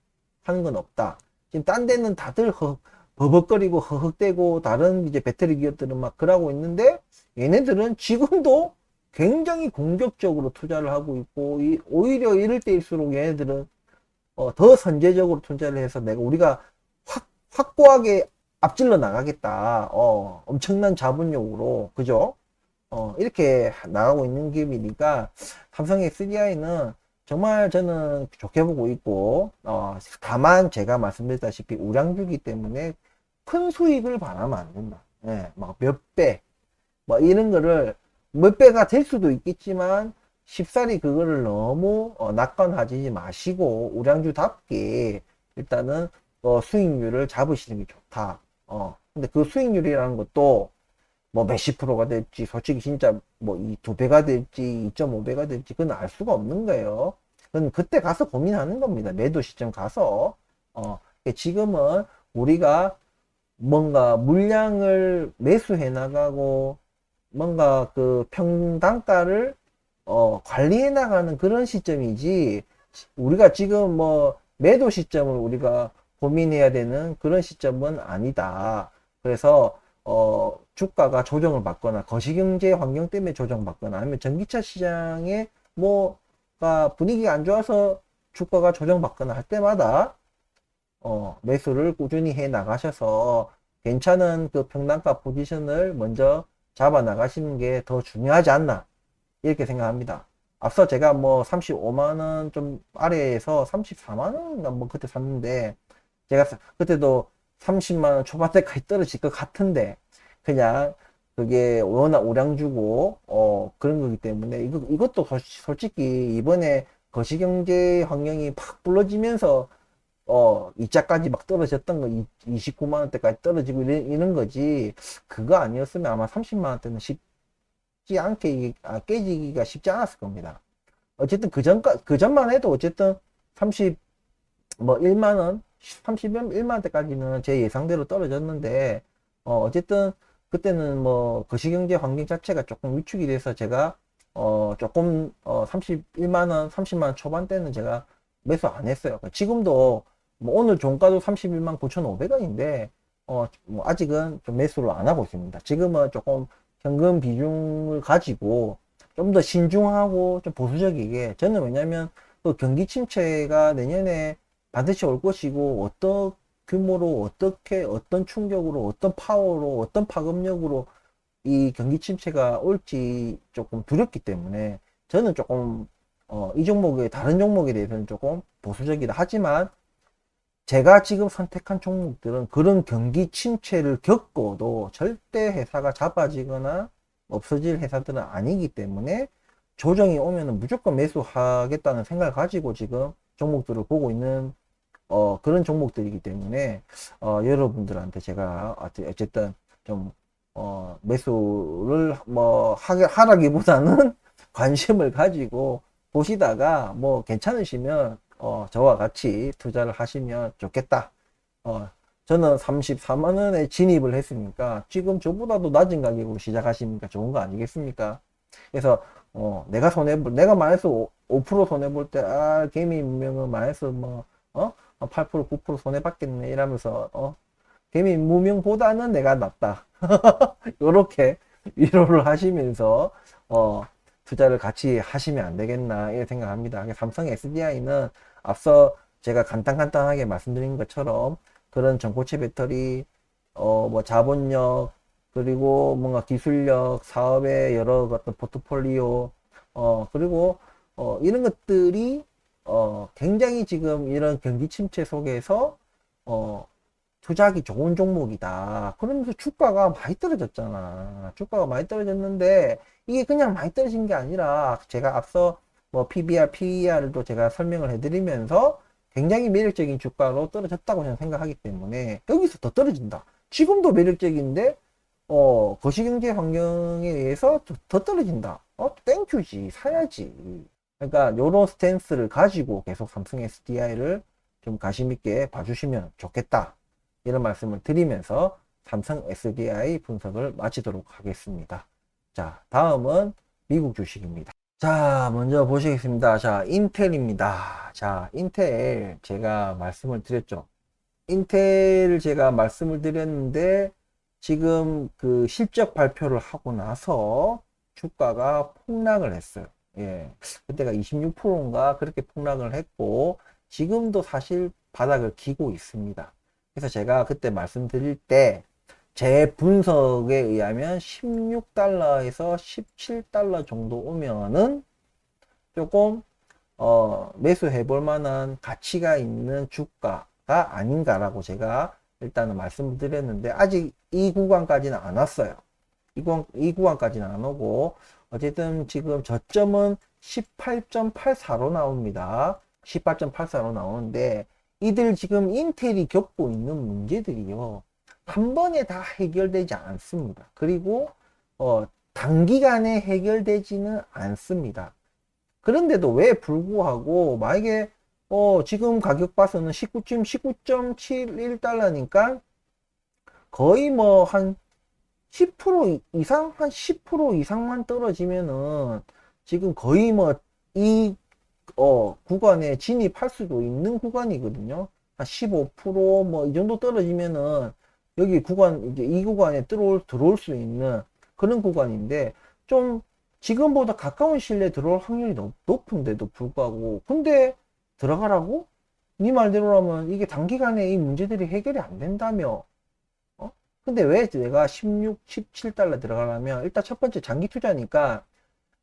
하는 건 없다. 지금 딴 데는 다들 버벅거리고 허헉대고 다른 이제 배터리 기업들은 막 그러고 있는데 얘네들은 지금도 굉장히 공격적으로 투자를 하고 있고 오히려 이럴 때일수록 얘네들은 더 선제적으로 투자를 해서 우리가 확고하게 앞질러 나가겠다. 엄청난 자본력으로 그죠? 이렇게 나가고 있는 기업이니까 삼성 SDI는 정말 저는 좋게 보고 있고 다만 제가 말씀드렸다시피 우량주기 때문에 큰 수익을 바라면 안 된다. 예, 막 몇 배, 뭐 이런 거를 몇 배가 될 수도 있겠지만 쉽사리 그거를 너무 낙관하지 마시고 우량주답게 일단은 수익률을 잡으시는 게 좋다. 근데 그 수익률이라는 것도 뭐 몇십 프로가 될지 솔직히 진짜 뭐 이 2배가 될지 2.5배가 될지 그건 알 수가 없는 거예요. 그건 그때 가서 고민하는 겁니다. 매도 시점 가서 지금은 우리가 뭔가 물량을 매수해 나가고 뭔가 그 평단가를 관리해 나가는 그런 시점이지 우리가 지금 뭐 매도 시점을 우리가 고민해야 되는 그런 시점은 아니다. 그래서 주가가 조정을 받거나 거시경제 환경 때문에 조정받거나 아니면 전기차 시장에 뭐가 분위기가 안 좋아서 주가가 조정받거나 할 때마다 매수를 꾸준히 해 나가셔서 괜찮은 그 평단가 포지션을 먼저 잡아 나가시는 게 더 중요하지 않나 이렇게 생각합니다. 앞서 제가 뭐 35만원 좀 아래에서 34만원인가 뭐 그때 샀는데 제가 그때도 30만원 초반대까지 떨어질 것 같은데 그냥 그게 워낙 우량주고 그런 거기 때문에 이것도 솔직히 이번에 거시경제 환경이 팍 불러지면서 이자까지 막 떨어졌던 거 29만원대까지 떨어지고 이런 거지 그거 아니었으면 아마 30만원대는 쉽지 않게 깨지기가 쉽지 않았을 겁니다. 어쨌든 그전만 해도 어쨌든 30 뭐 1만원 31만 원대까지는 제 예상대로 떨어졌는데, 어쨌든 그때는 뭐 거시경제 환경 자체가 조금 위축이 돼서 제가 조금 31만 원, 30만 원 초반대는 제가 매수 안 했어요. 지금도 뭐 오늘 종가도 31만 9,500원인데 뭐 아직은 좀 매수를 안 하고 있습니다. 지금은 조금 현금 비중을 가지고 좀 더 신중하고 좀 보수적이게, 저는 왜냐면 또 경기 침체가 내년에 반드시 올 것이고 어떤 규모로 어떻게 어떤 충격으로 어떤 파워로 어떤 파급력으로 이 경기 침체가 올지 조금 두렵기 때문에 저는 조금 이 종목의 다른 종목에 대해서는 조금 보수적이다. 하지만 제가 지금 선택한 종목들은 그런 경기 침체를 겪어도 절대 회사가 잡아지거나 없어질 회사들은 아니기 때문에 조정이 오면은 무조건 매수하겠다는 생각을 가지고 지금 종목들을 보고 있는 그런 종목들이기 때문에 여러분들한테 제가 어쨌든 좀 매수를 뭐 하라기보다는 관심을 가지고 보시다가 뭐 괜찮으시면 저와 같이 투자를 하시면 좋겠다. 저는 34만 원에 진입을 했으니까 지금 저보다도 낮은 가격으로 시작하시니까 좋은 거 아니겠습니까? 그래서 내가 마이너스 5% 손해 볼 때 개미 무명은 마이너스 뭐 8% 9% 손해 받겠네 이러면서 개미 무명보다는 내가 낫다. 요렇게 위로를 하시면서 투자를 같이 하시면 안 되겠나 이렇게 생각합니다. 삼성 SDI는 앞서 제가 간단하게 말씀드린 것처럼 그런 전고체 배터리, 뭐 자본력, 그리고 뭔가 기술력, 사업의 여러 어떤 포트폴리오, 그리고 이런 것들이 굉장히 지금 이런 경기 침체 속에서 투자하기 좋은 종목이다. 그러면서 주가가 많이 떨어졌잖아. 주가가 많이 떨어졌는데 이게 그냥 많이 떨어진 게 아니라 제가 앞서 뭐 PBR, PER도 제가 설명을 해드리면서 굉장히 매력적인 주가로 떨어졌다고 저는 생각하기 때문에 여기서 더 떨어진다. 지금도 매력적인데 거시경제 환경에 의해서 더 떨어진다. 땡큐지. 사야지. 그러니까 요런 스탠스를 가지고 계속 삼성 SDI를 좀 관심 있게 봐주시면 좋겠다. 이런 말씀을 드리면서 삼성 SDI 분석을 마치도록 하겠습니다. 자, 다음은 미국 주식입니다. 자, 먼저 보시겠습니다. 자, 인텔입니다. 자, 인텔 제가 말씀을 드렸죠. 인텔 제가 말씀을 드렸는데 지금 그 실적 발표를 하고 나서 주가가 폭락을 했어요. 예. 그때가 26%인가 그렇게 폭락을 했고 지금도 사실 바닥을 기고 있습니다. 그래서 제가 그때 말씀드릴 때 제 분석에 의하면 16달러에서 17달러 정도 오면은 조금 매수해 볼 만한 가치가 있는 주가가 아닌가라고 제가 일단은 말씀을 드렸는데 아직 이 구간까지는 안 왔어요. 이 구간까지는 안 오고 어쨌든 지금 저점은 18.84로 나옵니다. 18.84로 나오는데 이들 지금 인텔이 겪고 있는 문제들이요. 한 번에 다 해결되지 않습니다. 그리고 단기간에 해결되지는 않습니다. 그런데도 왜 불구하고 만약에 지금 가격 봐서는 19.71달러니까 거의 뭐 한 10% 이상, 한 10% 이상만 떨어지면은 지금 거의 뭐 이 구간에 진입할 수도 있는 구간이거든요. 한 15%뭐 이 정도 떨어지면은 여기 구간 이제 이 구간에 들어올 수 있는 그런 구간인데 좀 지금보다 가까운 시일에 들어올 확률이 높은데도 불구하고 근데 들어가라고? 네 말대로라면 이게 단기간에 이 문제들이 해결이 안 된다며. 근데 왜 내가 16, 17달러 들어가려면 일단 첫 번째 장기 투자니까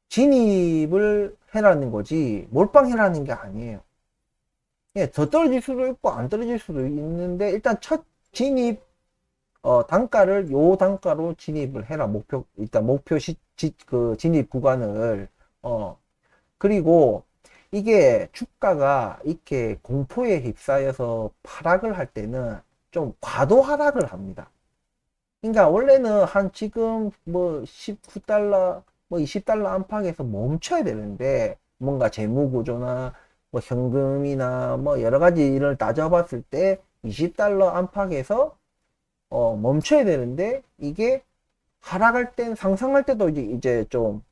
진입을 해라는 거지 몰빵해라는 게 아니에요. 예, 더 떨어질 수도 있고 안 떨어질 수도 있는데 일단 첫 진입 단가를 요 단가로 진입을 해라. 일단 그 진입 구간을 그리고 이게 주가가 이렇게 공포에 휩싸여서 하락을 할 때는 좀 과도 하락을 합니다. 그러니까 원래는 한 지금 뭐 19달러 뭐 20달러 안팎에서 멈춰야 되는데 뭔가 재무 구조나 뭐 현금이나 뭐 여러 가지 일을 따져봤을 때 20달러 안팎에서 멈춰야 되는데, 이게 하락할 땐 상승할 때도 이제 좀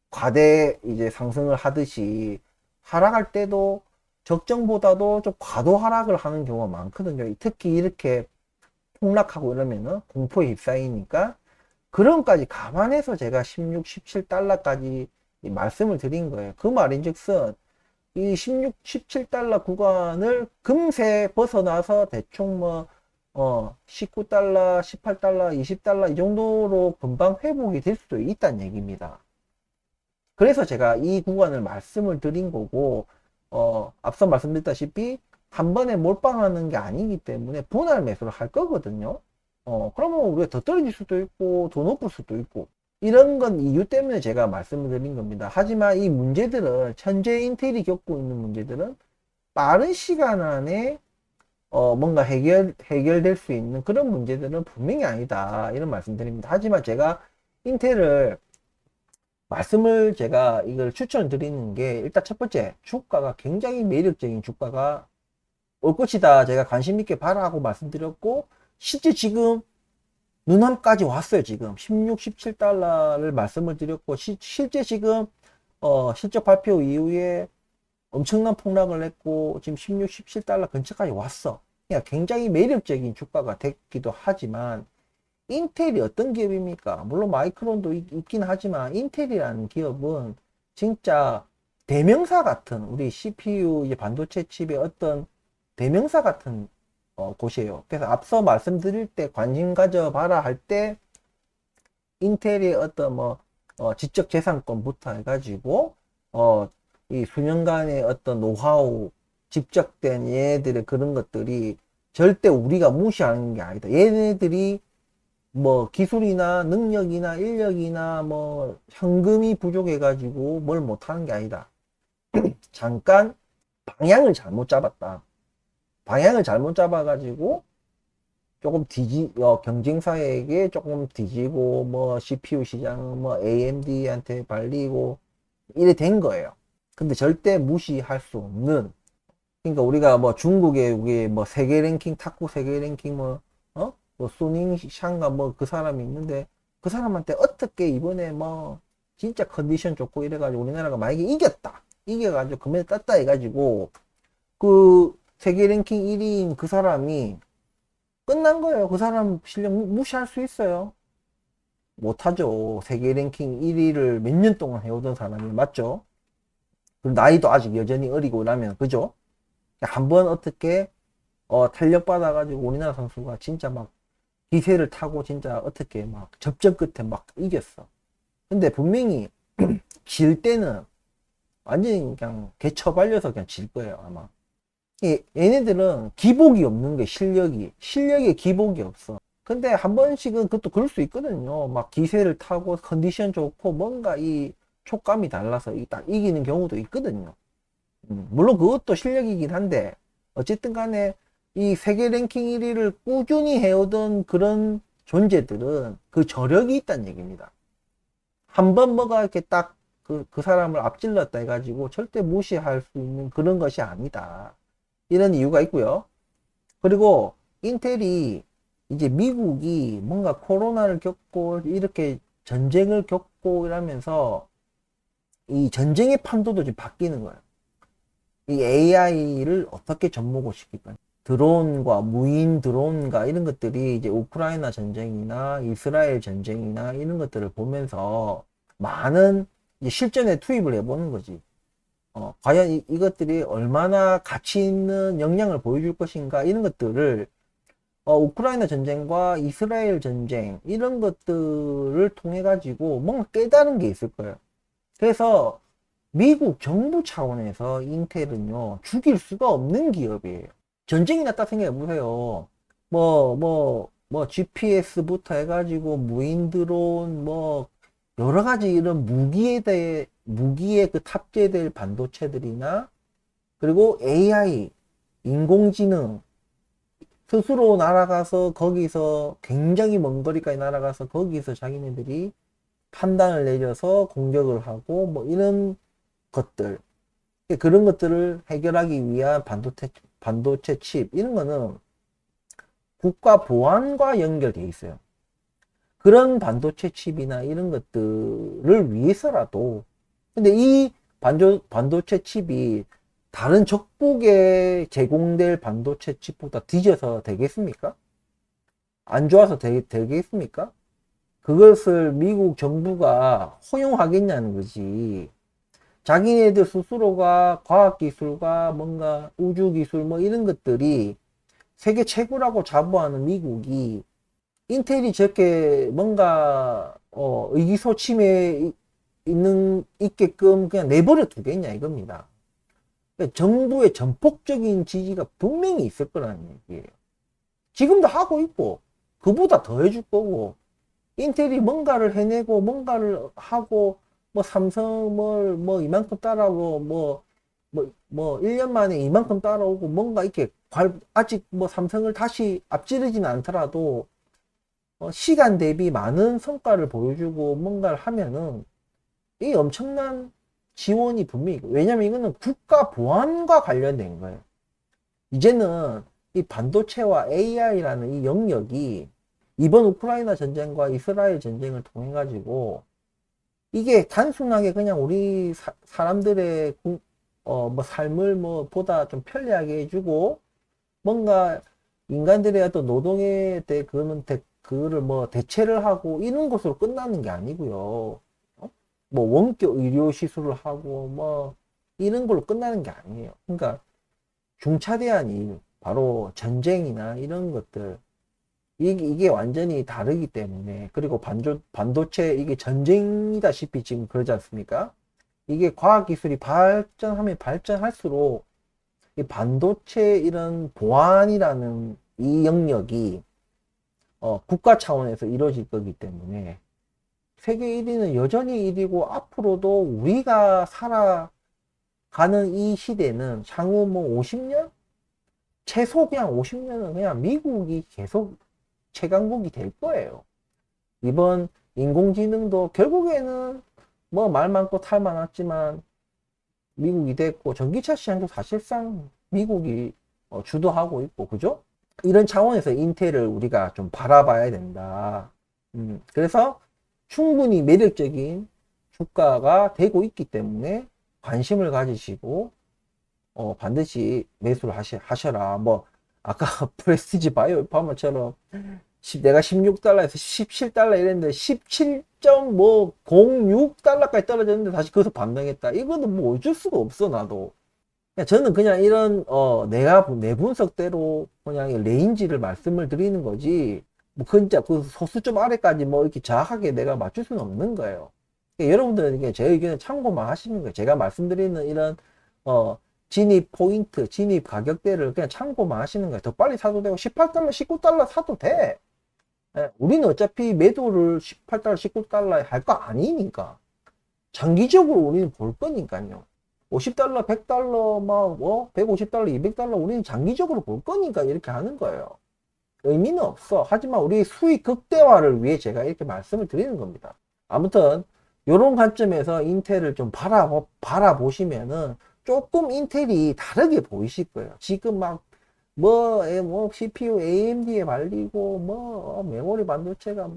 과대 이제 상승을 하듯이 하락할 때도 적정보다도 좀 과도 하락을 하는 경우가 많거든요. 특히 이렇게 폭락하고 이러면은 공포에 휩싸이니까, 그런 것까지 감안해서 제가 16, 17달러까지 말씀을 드린 거예요. 그 말인즉슨 이 16, 17달러 구간을 금세 벗어나서 대충 뭐 19달러, 18달러, 20달러 이 정도로 금방 회복이 될 수도 있다는 얘기입니다. 그래서 제가 이 구간을 말씀을 드린 거고, 앞서 말씀드렸다시피 한 번에 몰빵하는 게 아니기 때문에 분할 매수를 할 거거든요. 그러면 우리가 더 떨어질 수도 있고 더 높을 수도 있고, 이런 건 이유 때문에 제가 말씀을 드린 겁니다. 하지만 이 문제들은, 현재 인텔이 겪고 있는 문제들은 빠른 시간 안에 뭔가 해결될 수 있는 그런 문제들은 분명히 아니다, 이런 말씀 드립니다. 하지만 제가 인텔을 말씀을 제가 이걸 추천드리는 게, 일단 첫 번째, 주가가 굉장히 매력적인 주가가 올 것이다, 제가 관심 있게 봐라고 말씀드렸고, 실제 지금 눈함까지 왔어요. 지금 16, 17달러를 말씀을 드렸고, 실제 지금 실적 발표 이후에 엄청난 폭락을 했고 지금 16, 17달러 근처까지 왔어. 그러니까 굉장히 매력적인 주가가 됐기도 하지만, 인텔이 어떤 기업입니까? 물론 마이크론도 있긴 하지만 인텔이라는 기업은 진짜 대명사 같은, 우리 CPU 이제 반도체 칩의 어떤 대명사 같은 곳이에요. 그래서 앞서 말씀드릴 때 관심 가져봐라 할 때 인텔의 어떤 뭐 지적 재산권부터 해가지고 이 수년간의 어떤 노하우, 집적된 얘네들의 그런 것들이 절대 우리가 무시하는 게 아니다. 얘네들이 뭐 기술이나 능력이나 인력이나 뭐 현금이 부족해가지고 뭘 못하는 게 아니다. 잠깐 방향을 잘못 잡았다. 방향을 잘못 잡아가지고 조금 경쟁사에게 조금 뒤지고, 뭐 CPU 시장은 뭐 AMD한테 발리고 이래 된 거예요. 근데 절대 무시할 수 없는, 그러니까 우리가 뭐 중국에 우리 뭐 세계 랭킹, 탁구 세계 랭킹 뭐 소닝 샹가 뭐 그 사람이 있는데, 그 사람한테 어떻게 이번에 뭐 진짜 컨디션 좋고 이래가지고 우리나라가 만약에 이겨가지고 금메달 땄다 해가지고 그 세계 랭킹 1위인 그 사람이 끝난 거예요. 그 사람 실력 무시할 수 있어요? 못하죠. 세계 랭킹 1위를 몇 년 동안 해오던 사람이, 맞죠? 그리고 나이도 아직 여전히 어리고 이러면, 그죠? 한번 어떻게 탄력 받아가지고 우리나라 선수가 진짜 막 기세를 타고 진짜 어떻게 막 접전 끝에 막 이겼어. 근데 분명히 질 때는 완전히 그냥 개처발려서 그냥 질 거예요, 아마. 얘네들은 기복이 없는 게, 실력에 기복이 없어. 근데 한 번씩은 그것도 그럴 수 있거든요. 막 기세를 타고 컨디션 좋고 뭔가 이 촉감이 달라서 딱 이기는 경우도 있거든요. 물론 그것도 실력이긴 한데, 어쨌든 간에 이 세계 랭킹 1위를 꾸준히 해오던 그런 존재들은 그 저력이 있다는 얘기입니다. 한 번 뭐가 이렇게 딱 그 사람을 앞질렀다 해가지고 절대 무시할 수 있는 그런 것이 아니다, 이런 이유가 있고요. 그리고 인텔이 이제 미국이 뭔가 코로나를 겪고 이렇게 전쟁을 겪고 이러면서 이 전쟁의 판도도 좀 바뀌는 거예요. 이 AI를 어떻게 접목을 시킬까? 드론과 무인 드론과 이런 것들이 이제 우크라이나 전쟁이나 이스라엘 전쟁이나 이런 것들을 보면서 많은 이제 실전에 투입을 해보는 거지. 과연 이것들이 얼마나 가치 있는 역량을 보여줄 것인가, 이런 것들을 우크라이나 전쟁과 이스라엘 전쟁 이런 것들을 통해 가지고 뭔가 깨달은 게 있을 거예요. 그래서 미국 정부 차원에서 인텔은요, 죽일 수가 없는 기업이에요. 전쟁이 났다 생각해 보세요. 뭐 GPS부터 해가지고 무인 드론, 뭐 여러 가지 이런 무기에 그 탑재될 반도체들이나, 그리고 AI, 인공지능, 스스로 날아가서 거기서 굉장히 먼 거리까지 날아가서 거기서 자기네들이 판단을 내려서 공격을 하고 뭐 이런 것들, 그런 것들을 해결하기 위한 반도체 칩, 이런 거는 국가 보안과 연결되어 있어요. 그런 반도체 칩이나 이런 것들을 위해서라도, 근데 이 반도체 칩이 다른 적국에 제공될 반도체 칩보다 뒤져서 되겠습니까? 안 좋아서 되겠습니까? 그것을 미국 정부가 허용하겠냐는 거지. 자기네들 스스로가 과학기술과 뭔가 우주기술 뭐 이런 것들이 세계 최고라고 자부하는 미국이 인텔이 저렇게 뭔가 의기소침해 있게끔 그냥 내버려 두겠냐 이겁니다. 그러니까 정부의 전폭적인 지지가 분명히 있을 거라는 얘기예요. 지금도 하고 있고 그보다 더 해줄 거고, 인텔이 뭔가를 해내고 뭔가를 하고 뭐 삼성 뭐 이만큼 따라오고 뭐 1년 만에 이만큼 따라오고 뭔가 이렇게 아직 뭐 삼성을 다시 앞지르지는 않더라도 시간 대비 많은 성과를 보여주고 뭔가를 하면은 이 엄청난 지원이 분명히, 왜냐면 이거는 국가 보안과 관련된 거예요. 이제는 이 반도체와 AI라는 이 영역이 이번 우크라이나 전쟁과 이스라엘 전쟁을 통해 가지고 이게 단순하게 그냥 우리 사람들의 뭐 삶을 뭐 보다 좀 편리하게 해주고 뭔가 인간들의 어떤 노동에 대해 그거를 뭐 대체를 하고 이런 것으로 끝나는 게 아니고요. 뭐 원격 의료 시술을 하고 뭐 이런 걸로 끝나는 게 아니에요. 그러니까 중차대한 일, 바로 전쟁이나 이런 것들, 이게 완전히 다르기 때문에, 그리고 반도체 이게 전쟁이다시피 지금 그러지 않습니까? 이게 과학기술이 발전하면 발전할수록 이 반도체 이런 보안이라는 이 영역이 국가 차원에서 이루어질 거기 때문에 세계 1위는 여전히 1위고, 앞으로도 우리가 살아가는 이 시대는 향후 뭐 50년? 최소 그냥 50년은 그냥 미국이 계속 최강국이 될 거예요. 이번 인공지능도 결국에는 뭐 말 많고 탈 많았지만 미국이 됐고, 전기차 시장도 사실상 미국이 주도하고 있고, 그죠? 이런 차원에서 인텔을 우리가 좀 바라봐야 된다. 그래서 충분히 매력적인 주가가 되고 있기 때문에 관심을 가지시고 반드시 매수를 하셔라. 뭐 아까 프레스티지 바이오 파머처럼 내가 16달러에서 17달러 이랬는데 17.06달러까지 떨어졌는데 다시 거기서 반등했다. 이거는 뭐 어쩔 수가 없어, 나도. 저는 그냥 이런 내가 내 분석대로 그냥 레인지를 말씀을 드리는 거지, 뭐 진짜 그 소수점 아래까지 뭐 이렇게 정확하게 내가 맞출 수는 없는 거예요. 그러니까 여러분들은 이게 제 의견을 참고만 하시는 거예요. 제가 말씀드리는 이런 어 진입 포인트, 진입 가격대를 그냥 참고만 하시는 거예요. 더 빨리 사도 되고 18달러, 19달러 사도 돼. 예, 우리는 어차피 매도를 18달러, 19달러에 할 거 아니니까. 장기적으로 우리는 볼 거니까요. 50달러, 100달러, 막, 150달러, 200달러 우리는 장기적으로 볼 거니까 이렇게 하는 거예요. 의미는 없어. 하지만 우리 수익 극대화를 위해 제가 이렇게 말씀을 드리는 겁니다. 아무튼, 이런 관점에서 인텔을 좀 바라보시면은 조금 인텔이 다르게 보이실 거예요. 지금 뭐, CPU AMD에 발리고, 메모리 반도체가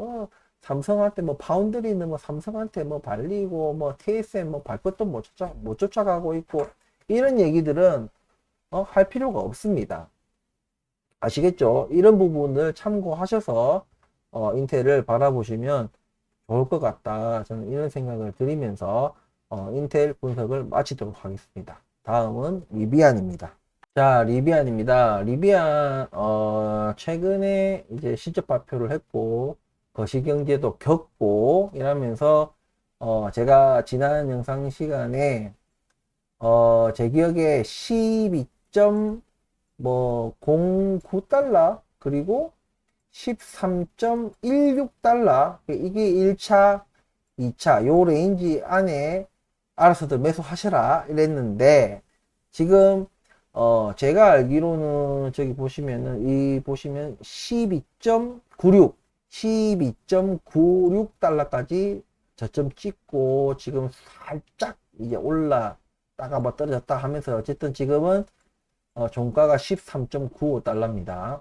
삼성한테 파운드리는 삼성한테 발리고, TSM 발 것도 못 쫓아가고 있고, 이런 얘기들은, 할 필요가 없습니다. 아시겠죠? 이런 부분을 참고하셔서, 인텔을 바라보시면 좋을 것 같다. 저는 이런 생각을 드리면서, 인텔 분석을 마치도록 하겠습니다. 다음은 리비안입니다. 자, 리비안입니다. 리비안, 최근에 이제 실적 발표를 했고, 거시경제도 겪고, 이러면서, 제가 지난 영상 시간에, 제 기억에 12.09달러, 그리고 13.16달러, 이게 1차, 2차, 요 레인지 안에 알아서들 매수하셔라, 이랬는데, 지금, 제가 알기로는 저기 보시면 12.96달러까지 저점 찍고 지금 살짝 이제 올랐다가 뭐 떨어졌다 하면서 어쨌든 지금은 종가가 13.95달러입니다.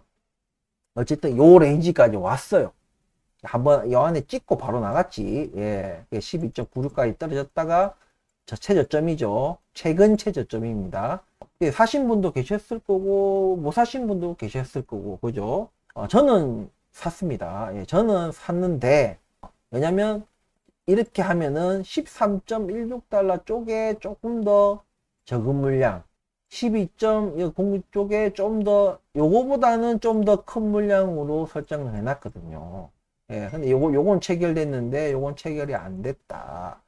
어쨌든 요 레인지까지 왔어요. 한번 요 안에 찍고 바로 나갔지. 예. 12.96까지 떨어졌다가 저 최저점이죠. 최근 최저점입니다. 사신 분도 계셨을 거고 못 사신 분도 계셨을 거고 그죠? 저는 샀습니다. 예, 저는 샀는데 왜냐면 이렇게 하면은 13.16달러 쪽에 조금 더 적은 물량 12.06 쪽에 좀 더 요거보다는 좀 더 큰 물량으로 설정을 해 놨거든요. 예, 근데 요건 체결됐는데 요건 체결이 안 됐다.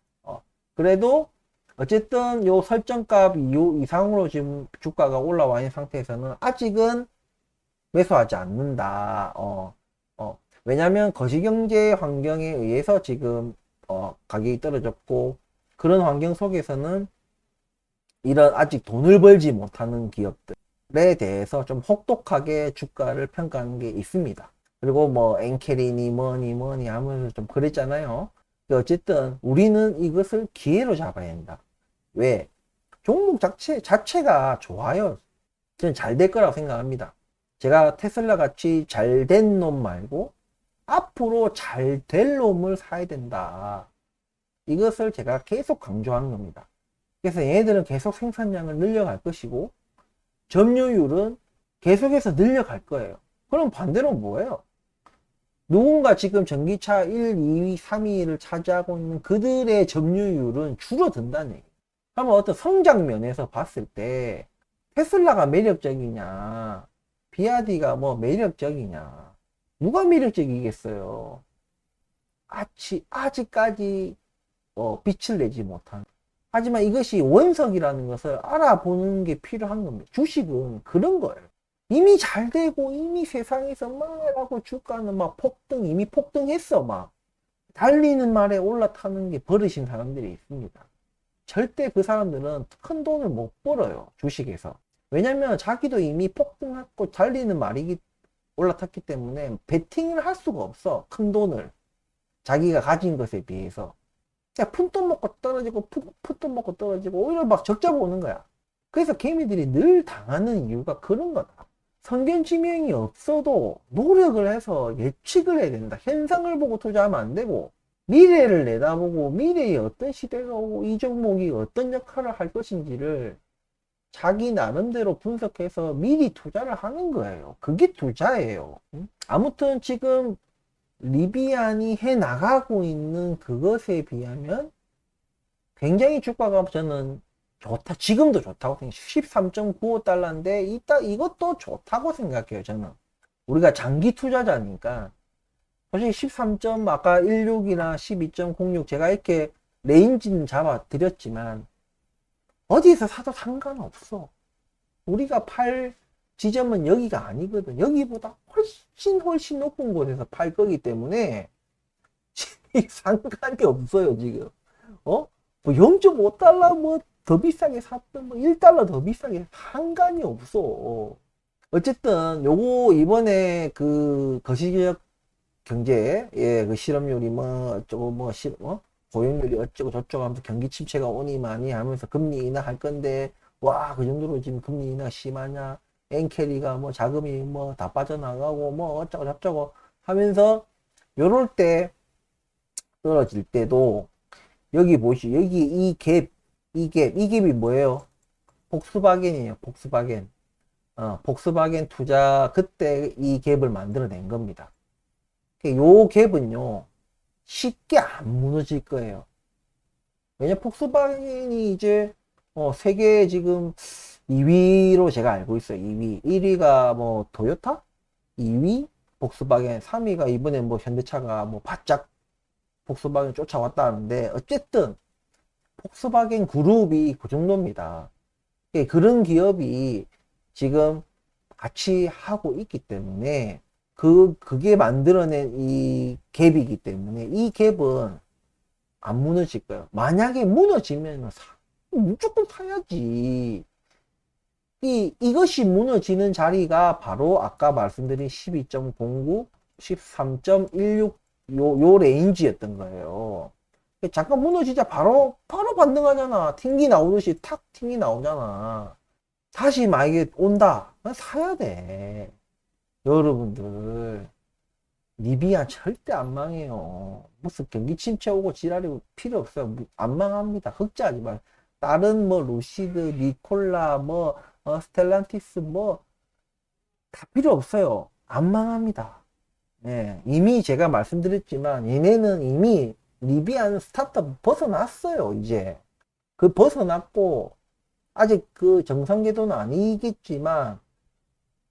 그래도 어쨌든 요 설정값 이상으로 지금 주가가 올라와 있는 상태에서는 아직은 매수하지 않는다. 왜냐면 거시경제 환경에 의해서 지금 가격이 떨어졌고 그런 환경 속에서는 이런 아직 돈을 벌지 못하는 기업들에 대해서 좀 혹독하게 주가를 평가하는 게 있습니다. 그리고 뭐 엔캐리니 뭐니 하면서 좀 그랬잖아요. 어쨌든 우리는 이것을 기회로 잡아야 된다. 왜? 종목 자체가 좋아요. 저는 잘 될 거라고 생각합니다. 제가 테슬라 같이 잘 된 놈 말고 앞으로 잘 될 놈을 사야 된다. 이것을 제가 계속 강조하는 겁니다. 그래서 얘네들은 계속 생산량을 늘려갈 것이고 점유율은 계속해서 늘려갈 거예요. 그럼 반대로 뭐예요? 누군가 지금 전기차 1, 2위, 3위를 차지하고 있는 그들의 점유율은 줄어든다는 얘기예요. 그러면 어떤 성장 면에서 봤을 때 테슬라가 매력적이냐 비아디가 뭐 매력적이냐 누가 매력적이겠어요? 아직까지 빛을 내지 못한. 하지만 이것이 원석이라는 것을 알아보는 게 필요한 겁니다. 주식은 그런 거예요. 이미 잘 되고 이미 세상에서 말하고 주가는 막 이미 폭등했어. 막 달리는 말에 올라타는 게 버릇인 사람들이 있습니다. 절대 그 사람들은 큰 돈을 못 벌어요. 주식에서. 왜냐면 자기도 이미 폭등했고 달리는 말이 올라탔기 때문에 베팅을 할 수가 없어. 큰 돈을 자기가 가진 것에 비해서. 그냥 푼돈 먹고 떨어지고 푼돈 먹고 떨어지고 오히려 막 적자 보는 거야. 그래서 개미들이 늘 당하는 이유가 그런 거다. 선견지명이 없어도 노력을 해서 예측을 해야 된다. 현상을 보고 투자하면 안 되고 미래를 내다보고 미래에 어떤 시대가 오고 이 종목이 어떤 역할을 할 것인지를 자기 나름대로 분석해서 미리 투자를 하는 거예요. 그게 투자예요. 아무튼 지금 리비안이 해 나가고 있는 그것에 비하면 굉장히 주가가 저는 좋다. 지금도 좋다고 생각해요. 13.95달러인데 이것도 좋다고 생각해요. 저는 우리가 장기 투자자니까 솔직히 13. 아까 16이나 12.06 제가 이렇게 레인지는 잡아 드렸지만 어디서 사도 상관없어. 우리가 팔 지점은 여기가 아니거든. 여기보다 훨씬 높은 곳에서 팔 거기 때문에 상관이 없어요. 지금 뭐 0.5달러 뭐 더 비싸게 샀든 뭐 1달러 더 비싸게 상관이 없어. 어쨌든 요거 이번에 그 거시기적 경제 그 실업률이 뭐 어쩌고 고용률이 어쩌고 저쩌고 하면서 경기 침체가 오니 많이 하면서 금리 인하할 건데 와 그 정도로 지금 금리 인하 심하냐 엔캐리가 뭐 자금이 뭐 다 빠져나가고 뭐 어쩌고 저쩌고 하면서 요럴 때 떨어질 때도 여기 보시죠. 여기 이 갭이 뭐예요? 복스바겐이에요. 복스바겐. 복스바겐 투자 그때 이 갭을 만들어낸 겁니다. 요 갭은요 쉽게 안 무너질 거예요. 왜냐 폭스바겐이 이제 세계 지금 2위로 제가 알고 있어요. 2위 1위가 뭐 토요타 2위 폭스바겐 3위가 이번에 뭐 현대차가 뭐 바짝 폭스바겐 쫓아왔다는데 어쨌든 폭스바겐 그룹이 그 정도입니다. 그런 기업이 지금 같이 하고 있기 때문에 그게 만들어낸 이 갭이기 때문에 이 갭은 안 무너질 거예요. 만약에 무너지면 무조건 사야지. 이것이 무너지는 자리가 바로 아까 말씀드린 12.09, 13.16 요 레인지였던 거예요. 잠깐 무너지자 바로 반등하잖아. 튕기 나오듯이 탁 튕기 나오잖아. 다시 만약에 온다. 사야 돼. 여러분들. 리비아 절대 안 망해요. 무슨 경기 침체 오고 지랄이 필요 없어요. 안 망합니다. 흑자하지 말. 다른 뭐 루시드, 니콜라, 뭐 스텔란티스 뭐 다 필요 없어요. 안 망합니다. 예, 이미 제가 말씀드렸지만 얘네는 이미 리비아는 스타트업 벗어났어요. 이제 그 벗어났고 아직 그 정상궤도는 아니겠지만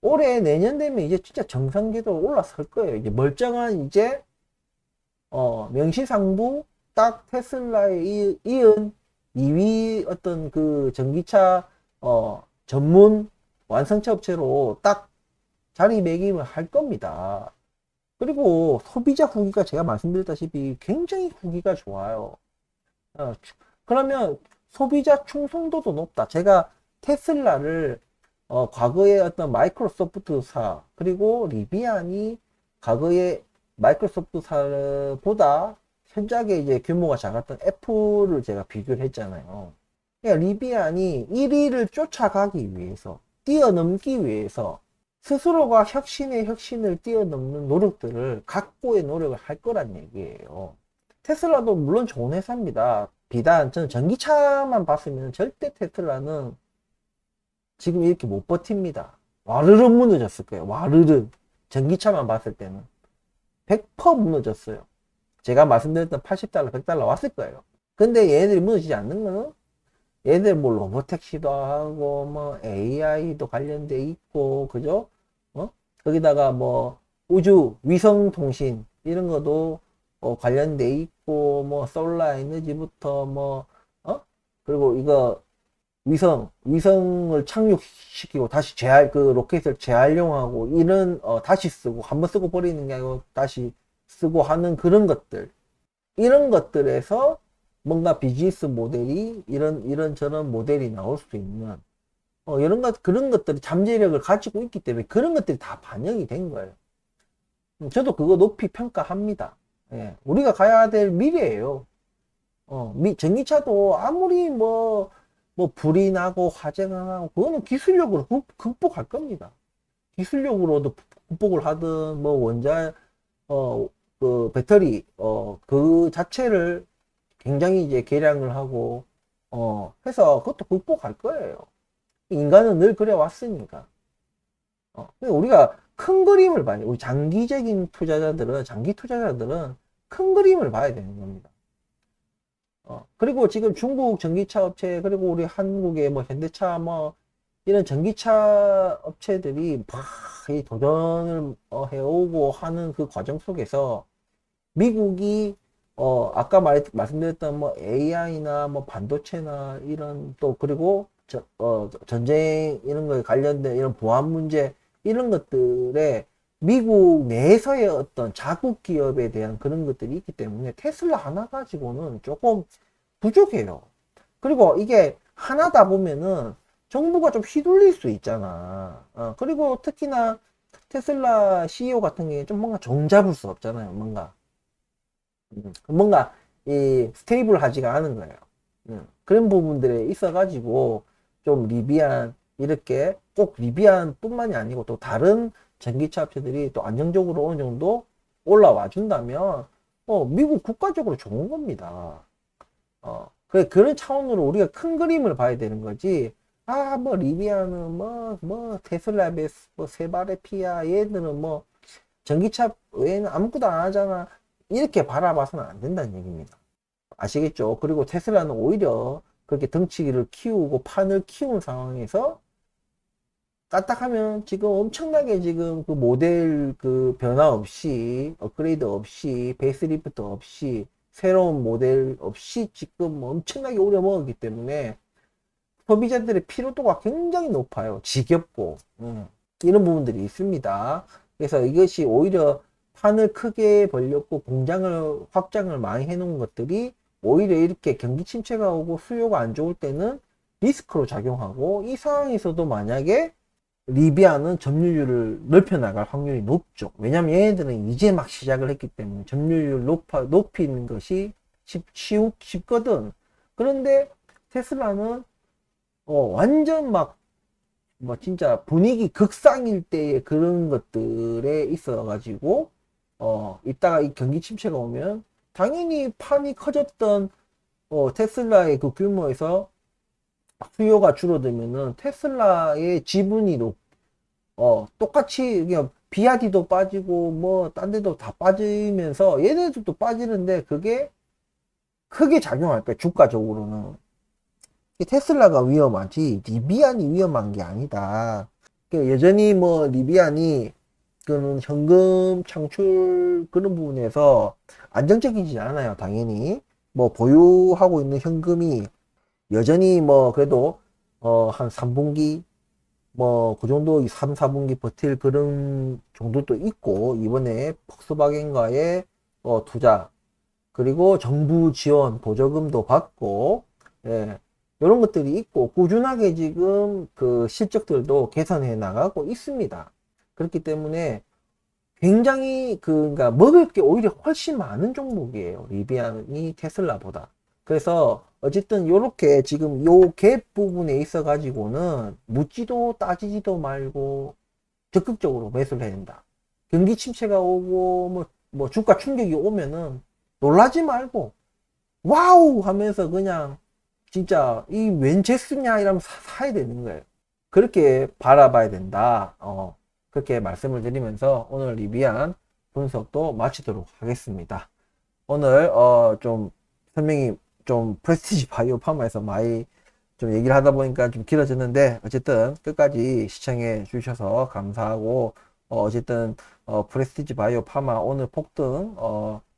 올해 내년 되면 이제 진짜 정상궤도로 올라설 거예요. 이제 멀쩡한 이제 명시상부 딱 테슬라에 이은 2위 어떤 그 전기차 전문 완성차 업체로 딱 자리매김을 할 겁니다. 그리고 소비자 후기가 제가 말씀드렸다시피 굉장히 후기가 좋아요. 그러면 소비자 충성도도 높다. 제가 테슬라를 과거에 어떤 마이크로소프트사 그리고 리비안이 과거에 마이크로소프트사보다 현저하게 이제 규모가 작았던 애플을 제가 비교를 했잖아요. 그러니까 리비안이 1위를 쫓아가기 위해서 뛰어넘기 위해서 스스로가 혁신의 혁신을 뛰어넘는 노력들을 각고의 노력을 할 거란 얘기예요. 테슬라도 물론 좋은 회사입니다. 비단 저는 전기차만 봤으면 절대 테슬라는 지금 이렇게 못 버팁니다. 와르르 무너졌을 거예요. 와르르. 전기차만 봤을 때는 100% 무너졌어요. 제가 말씀드렸던 80달러, 100달러 왔을 거예요. 근데 얘네들이 무너지지 않는 거는 얘네들 뭐 로보택시도 하고 뭐 AI도 관련돼 있고 그죠? 거기다가 뭐 우주 위성 통신 이런 것도 관련돼 있고 뭐 솔라 에너지부터 뭐 그리고 이거 위성을 착륙시키고 다시 그 로켓을 재활용하고 이런 다시 쓰고 한번 쓰고 버리는 게 아니고 다시 쓰고 하는 그런 것들 이런 것들에서 뭔가 비즈니스 모델이 이런 저런 모델이 나올 수 있는 그런 것들이 잠재력을 가지고 있기 때문에 그런 것들이 다 반영이 된 거예요. 저도 그거 높이 평가합니다. 예, 우리가 가야 될 미래예요. 전기차도 아무리 뭐 불이 나고 화재가 나고 그거는 기술력으로 극복할 겁니다. 기술력으로도 극복을 하든 뭐 그 배터리 그 자체를 굉장히 이제 개량을 하고 해서 그것도 극복할 거예요. 인간은 늘 그래 왔으니까. 우리가 큰 그림을 봐야 돼. 우리 장기 투자자들은 큰 그림을 봐야 되는 겁니다. 그리고 지금 중국 전기차 업체, 그리고 우리 한국의 뭐 현대차, 뭐, 이런 전기차 업체들이 막 이 도전을 해오고 하는 그 과정 속에서 미국이, 아까 말씀드렸던 뭐 AI나 뭐 반도체나 이런 또, 그리고 전쟁 이런 거에 관련된 이런 보안 문제, 이런 것들에 미국 내에서의 어떤 자국 기업에 대한 그런 것들이 있기 때문에 테슬라 하나 가지고는 조금 부족해요. 그리고 이게 하나다 보면은 정부가 좀 휘둘릴 수 있잖아. 그리고 특히나 테슬라 CEO 같은 경우에 좀 뭔가 정잡을 수 없잖아요. 뭔가 이 스테이블 하지가 않은 거예요. 그런 부분들에 있어가지고 좀 리비안 이렇게 꼭 리비안 뿐만이 아니고 또 다른 전기차 업체들이 또 안정적으로 어느 정도 올라와 준다면 미국 국가적으로 좋은 겁니다. 그런 차원으로 우리가 큰 그림을 봐야 되는 거지. 뭐 리비아는 뭐 테슬라 베스 뭐 세바레피아 얘들은 뭐 전기차 외에는 아무것도 안 하잖아. 이렇게 바라봐서는 안 된다는 얘기입니다. 아시겠죠? 그리고 테슬라는 오히려 그렇게 덩치를 키우고 판을 키운 상황에서 까딱하면 지금 엄청나게 지금 그 모델 그 변화 없이 업그레이드 없이 베이스리프트 없이 새로운 모델 없이 지금 엄청나게 우려먹었기 때문에 소비자들의 피로도가 굉장히 높아요. 지겹고 이런 부분들이 있습니다. 그래서 이것이 오히려 판을 크게 벌렸고 공장을 확장을 많이 해놓은 것들이 오히려 이렇게 경기 침체가 오고 수요가 안 좋을 때는 리스크로 작용하고 이 상황에서도 만약에 리비아는 점유율을 넓혀 나갈 확률이 높죠. 왜냐면 얘네들은 이제 막 시작을 했기 때문에 점유율 높이는 것이 쉽거든. 그런데 테슬라는 완전 막 뭐 진짜 분위기 극상일 때의 그런 것들에 있어 가지고 이따가 이 경기 침체가 오면 당연히 판이 커졌던 테슬라의 그 규모에서 수요가 줄어들면은 테슬라의 지분이 똑같이 그냥 비아디도 빠지고 뭐 딴 데도 다 빠지면서 얘네들도 빠지는데 그게 크게 작용할 거야 주가적으로는. 테슬라가 위험하지 리비안이 위험한 게 아니다. 여전히 뭐 리비안이 그는 현금 창출 그런 부분에서 안정적이지 않아요. 당연히 뭐 보유하고 있는 현금이 여전히 뭐 그래도 한 3분기 뭐 그 정도 3, 4분기 버틸 그런 정도도 있고 이번에 폭스바겐과의 투자 그리고 정부 지원 보조금도 받고 예, 이런 것들이 있고 꾸준하게 지금 그 실적들도 개선해 나가고 있습니다. 그렇기 때문에 굉장히 그러니까 먹을 게 오히려 훨씬 많은 종목이에요. 리비안이 테슬라보다. 그래서 어쨌든 요렇게 지금 요 갭 부분에 있어 가지고는 묻지도 따지지도 말고 적극적으로 매수를 해야 된다. 경기 침체가 오고 뭐 주가 충격이 오면은 놀라지 말고 와우 하면서 그냥 진짜 이 웬 제스냐 이러면 사야 되는 거예요. 그렇게 바라봐야 된다. 그렇게 말씀을 드리면서 오늘 리비안 분석도 마치도록 하겠습니다. 오늘 좀 설명이 좀 프레스티지 바이오 파마에서 많이 좀 얘기를 하다 보니까 좀 길어졌는데 어쨌든 끝까지 시청해 주셔서 감사하고 어쨌든 프레스티지 바이오 파마 오늘 폭등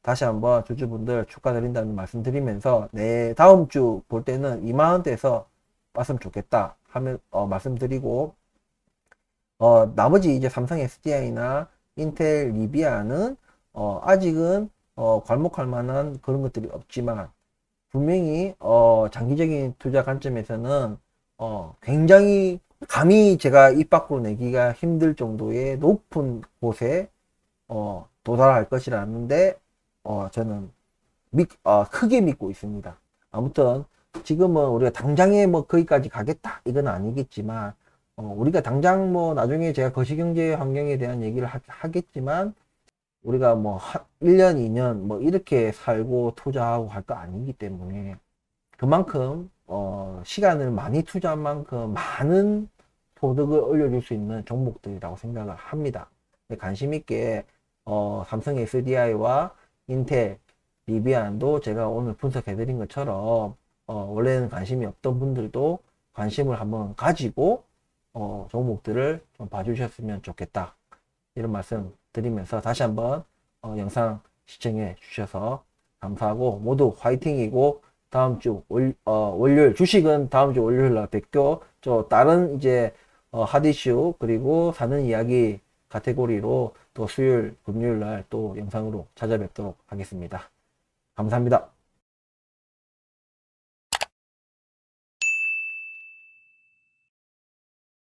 다시 한번 주주분들 축하드린다는 말씀 드리면서 네 다음 주 볼 때는 2만원대에서 봤으면 좋겠다 하면 말씀드리고 나머지 이제 삼성 SDI나 인텔 리비아는 아직은 괄목할 만한 그런 것들이 없지만 분명히 장기적인 투자 관점에서는 굉장히 감히 제가 입 밖으로 내기가 힘들 정도의 높은 곳에 도달할 것이라는데 저는 크게 믿고 있습니다. 아무튼 지금은 우리가 당장에 뭐 거기까지 가겠다 이건 아니겠지만 우리가 당장 뭐 나중에 제가 거시경제 환경에 대한 얘기를 하겠지만 우리가 뭐 1년, 2년 뭐 이렇게 살고 투자하고 할 거 아니기 때문에 그만큼 시간을 많이 투자한 만큼 많은 소득을 올려줄 수 있는 종목들이라고 생각을 합니다. 관심 있게 삼성 SDI와 인텔, 리비안도 제가 오늘 분석해 드린 것처럼 원래는 관심이 없던 분들도 관심을 한번 가지고 종목들을 좀 봐주셨으면 좋겠다 이런 말씀 드리면서 다시 한번 영상 시청해 주셔서 감사하고 모두 화이팅이고 다음 주 월요일 주식은 다음 주 월요일 날 뵙고 저 다른 이제 핫 이슈 그리고 사는 이야기 카테고리로 또 수요일 금요일 날 또 영상으로 찾아뵙도록 하겠습니다. 감사합니다.